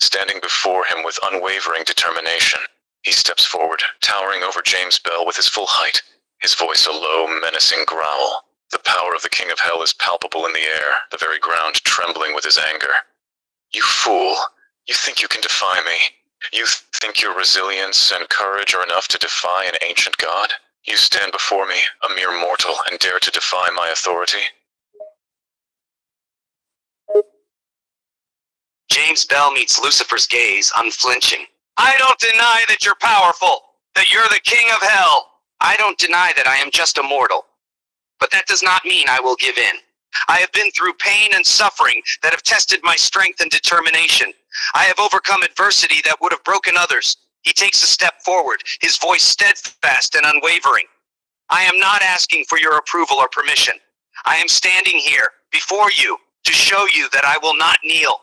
Speaker 2: Standing before him with unwavering determination, he steps forward, towering over James Bell with his full height, his voice a low, menacing growl. The power of the King of Hell is palpable in the air, the very ground trembling with his anger. You fool! You think you can defy me? You think your resilience and courage are enough to defy an ancient god? You stand before me, a mere mortal, and dare to defy my authority?
Speaker 1: James Bell meets Lucifer's gaze, unflinching. I don't deny that you're powerful, that you're the King of Hell. I don't deny that I am just a mortal. But that does not mean I will give in. I have been through pain and suffering that have tested my strength and determination. I have overcome adversity that would have broken others. He takes a step forward, his voice steadfast and unwavering. I am not asking for your approval or permission. I am standing here, before you, to show you that I will not kneel.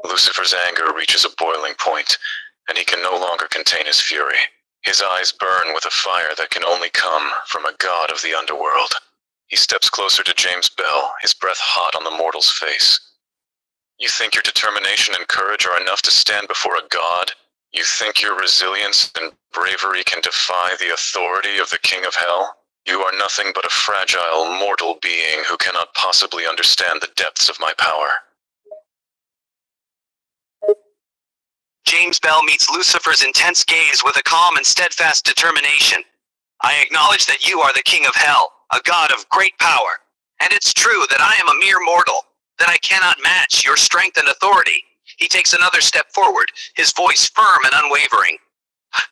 Speaker 2: Lucifer's anger reaches a boiling point, and he can no longer contain his fury. His eyes burn with a fire that can only come from a god of the underworld. He steps closer to James Bell, his breath hot on the mortal's face. You think your determination and courage are enough to stand before a god? You think your resilience and bravery can defy the authority of the King of Hell? You are nothing but a fragile, mortal being who cannot possibly understand the depths of my power.
Speaker 1: James Bell meets Lucifer's intense gaze with a calm and steadfast determination. I acknowledge that you are the King of Hell, a god of great power. And it's true that I am a mere mortal, that I cannot match your strength and authority. He takes another step forward, his voice firm and unwavering.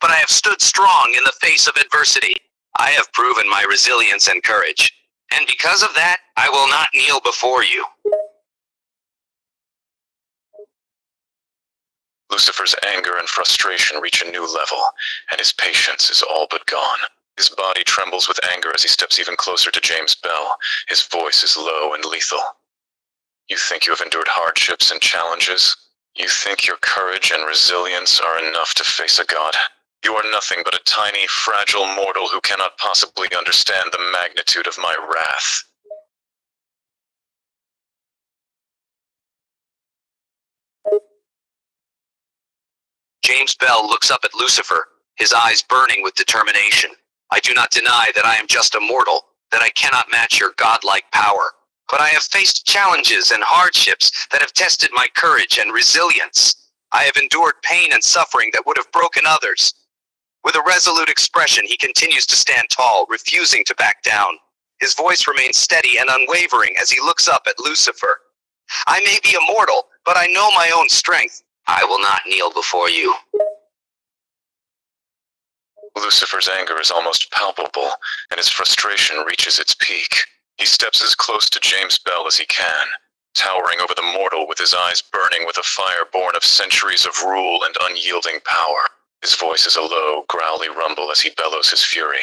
Speaker 1: But I have stood strong in the face of adversity. I have proven my resilience and courage. And because of that, I will not kneel before you.
Speaker 2: Lucifer's anger and frustration reach a new level, and his patience is all but gone. His body trembles with anger as he steps even closer to James Bell. His voice is low and lethal. You think you have endured hardships and challenges? You think your courage and resilience are enough to face a god? You are nothing but a tiny, fragile mortal who cannot possibly understand the magnitude of my wrath.
Speaker 1: James Bell looks up at Lucifer, his eyes burning with determination. I do not deny that I am just a mortal, that I cannot match your godlike power. But I have faced challenges and hardships that have tested my courage and resilience. I have endured pain and suffering that would have broken others. With a resolute expression, he continues to stand tall, refusing to back down. His voice remains steady and unwavering as he looks up at Lucifer. I may be a mortal, but I know my own strength. I will not kneel before you.
Speaker 2: Lucifer's anger is almost palpable, and his frustration reaches its peak. He steps as close to James Bell as he can, towering over the mortal with his eyes burning with a fire born of centuries of rule and unyielding power. His voice is a low, growly rumble as he bellows his fury.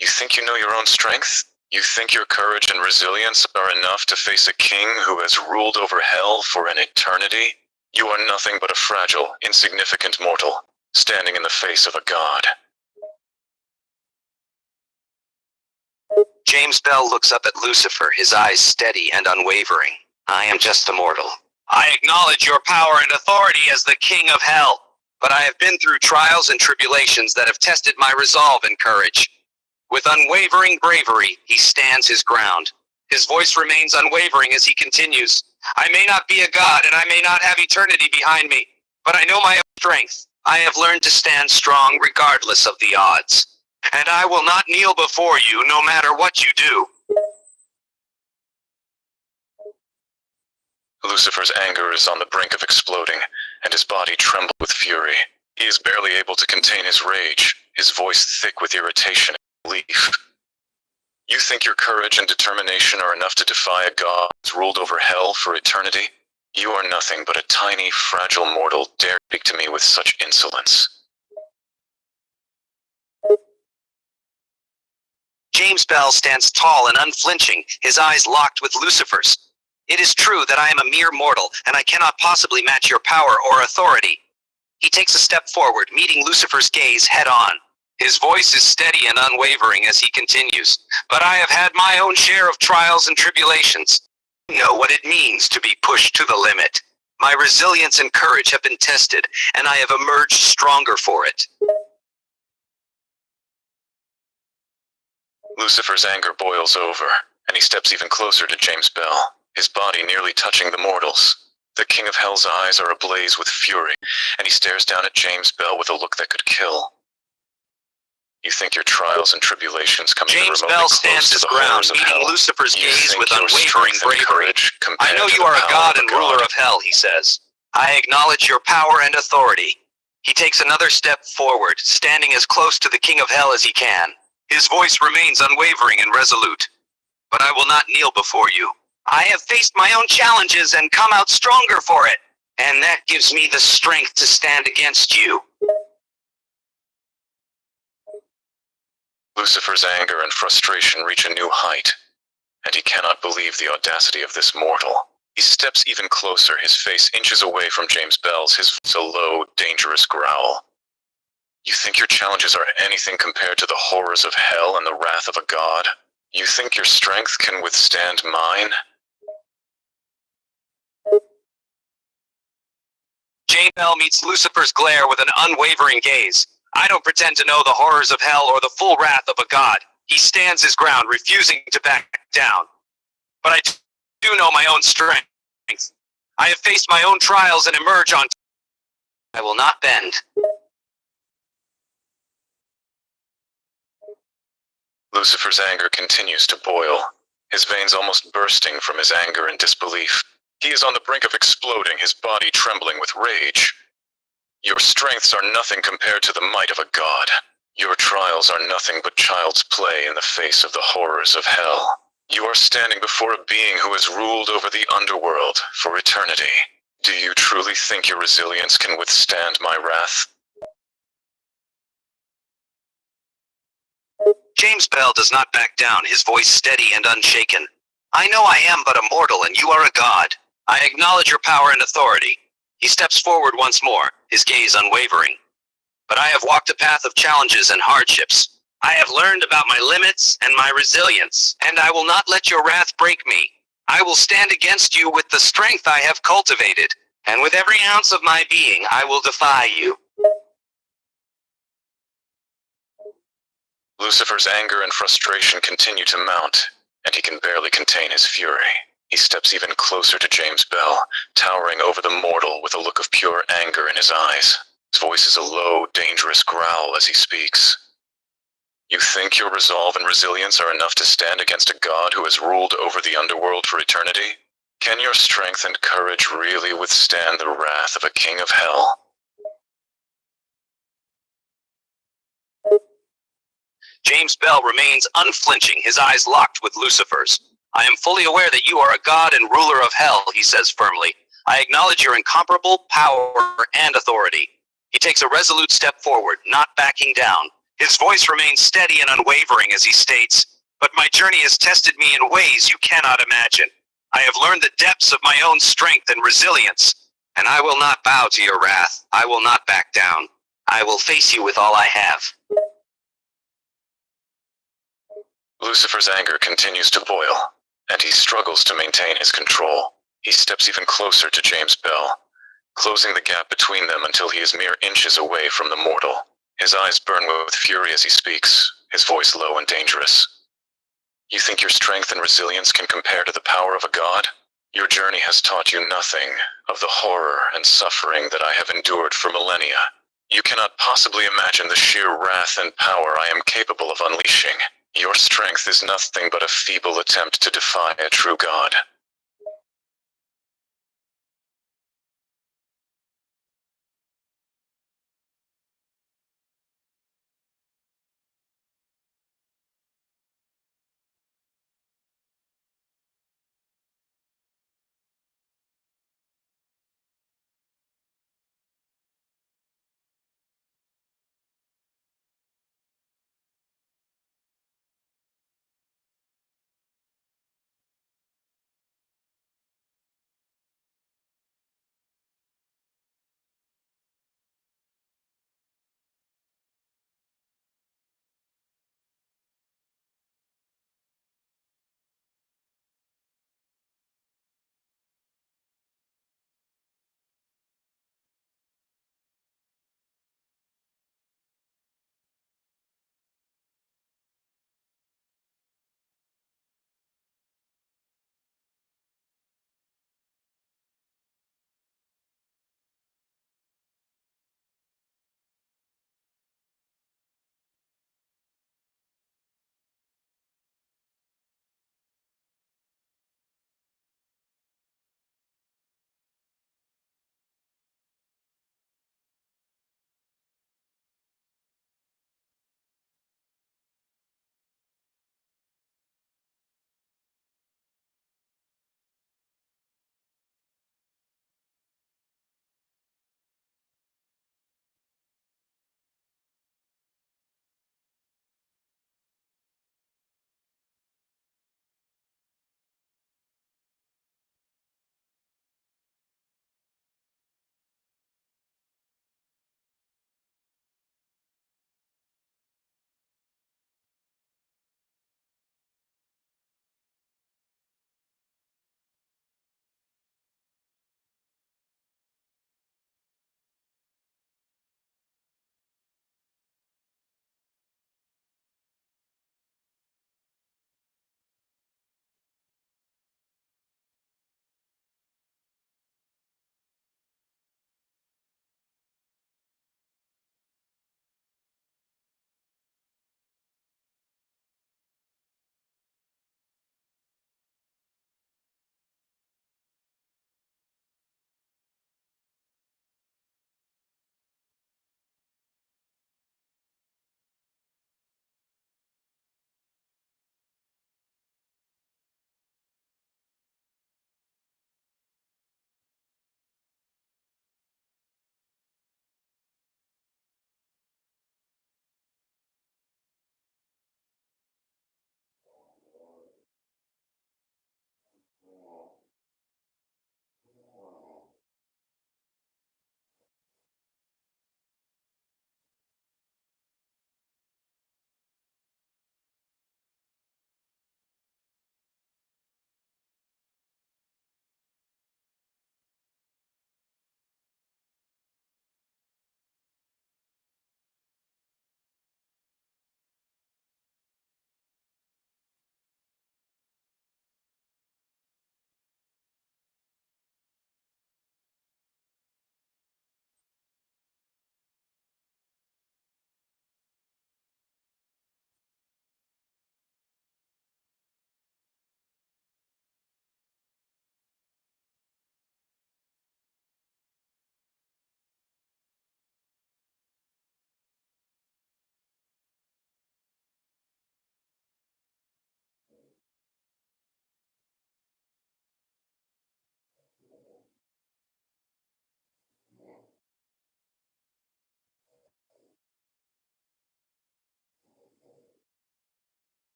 Speaker 2: You think you know your own strength? You think your courage and resilience are enough to face a king who has ruled over hell for an eternity? You are nothing but a fragile, insignificant mortal, standing in the face of a god.
Speaker 1: James Bell looks up at Lucifer, his eyes steady and unwavering. I am just a mortal. I acknowledge your power and authority as the King of Hell, but I have been through trials and tribulations that have tested my resolve and courage. With unwavering bravery, he stands his ground. His voice remains unwavering as he continues. I may not be a god and I may not have eternity behind me, but I know my own strength. I have learned to stand strong regardless of the odds. And I will not kneel before you no matter what you do.
Speaker 2: Lucifer's anger is on the brink of exploding, and his body trembles with fury. He is barely able to contain his rage, his voice thick with irritation and relief. You think your courage and determination are enough to defy a god who's ruled over hell for eternity? You are nothing but a tiny, fragile mortal dare speak to me with such insolence.
Speaker 1: James Bell stands tall and unflinching, his eyes locked with Lucifer's. It is true that I am a mere mortal, and I cannot possibly match your power or authority. He takes a step forward, meeting Lucifer's gaze head on. His voice is steady and unwavering as he continues. But I have had my own share of trials and tribulations. I know what it means to be pushed to the limit. My resilience and courage have been tested, and I have emerged stronger for it.
Speaker 2: Lucifer's anger boils over, and he steps even closer to James Bell, his body nearly touching the mortals. The King of Hell's eyes are ablaze with fury, and he stares down at James Bell with a look that could kill. You think your trials and tribulations come
Speaker 1: James Bell stands his ground, meeting Lucifer's gaze with unwavering bravery. I know you are a god and ruler of hell, he says. I acknowledge your power and authority. He takes another step forward, standing as close to the King of Hell as he can. His voice remains unwavering and resolute. But I will not kneel before you. I have faced my own challenges and come out stronger for it. And that gives me the strength to stand against you.
Speaker 2: Lucifer's anger and frustration reach a new height, and he cannot believe the audacity of this mortal. He steps even closer, his face inches away from James Bell's, his voice a low, dangerous growl. You think your challenges are anything compared to the horrors of hell and the wrath of a god? You think your strength can withstand mine?
Speaker 1: James Bell meets Lucifer's glare with an unwavering gaze. I don't pretend to know the horrors of hell or the full wrath of a god. He stands his ground, refusing to back down. But I do know my own strength. I have faced my own trials and emerge on top. I will not bend.
Speaker 2: Lucifer's anger continues to boil, his veins almost bursting from his anger and disbelief. He is on the brink of exploding, his body trembling with rage. Your strengths are nothing compared to the might of a god. Your trials are nothing but child's play in the face of the horrors of hell. You are standing before a being who has ruled over the underworld for eternity. Do you truly think your resilience can withstand my wrath?
Speaker 1: James Bell does not back down, his voice steady and unshaken. I know I am but a mortal and you are a god. I acknowledge your power and authority. He steps forward once more, his gaze unwavering. But I have walked a path of challenges and hardships. I have learned about my limits and my resilience, and I will not let your wrath break me. I will stand against you with the strength I have cultivated, and with every ounce of my being I will defy you.
Speaker 2: Lucifer's anger and frustration continue to mount, and he can barely contain his fury. He steps even closer to James Bell, towering over the mortal with a look of pure anger in his eyes. His voice is a low, dangerous growl as he speaks. You think your resolve and resilience are enough to stand against a god who has ruled over the underworld for eternity? Can your strength and courage really withstand the wrath of a king of hell?
Speaker 1: James Bell remains unflinching, his eyes locked with Lucifer's. I am fully aware that you are a god and ruler of hell, he says firmly. I acknowledge your incomparable power and authority. He takes a resolute step forward, not backing down. His voice remains steady and unwavering as he states, but my journey has tested me in ways you cannot imagine. I have learned the depths of my own strength and resilience, and I will not bow to your wrath. I will not back down. I will face you with all I have.
Speaker 2: Lucifer's anger continues to boil, and he struggles to maintain his control. He steps even closer to James Bell, closing the gap between them until he is mere inches away from the mortal. His eyes burn with fury as he speaks, his voice low and dangerous. You think your strength and resilience can compare to the power of a god? Your journey has taught you nothing of the horror and suffering that I have endured for millennia. You cannot possibly imagine the sheer wrath and power I am capable of unleashing. Your strength is nothing but a feeble attempt to defy a true god.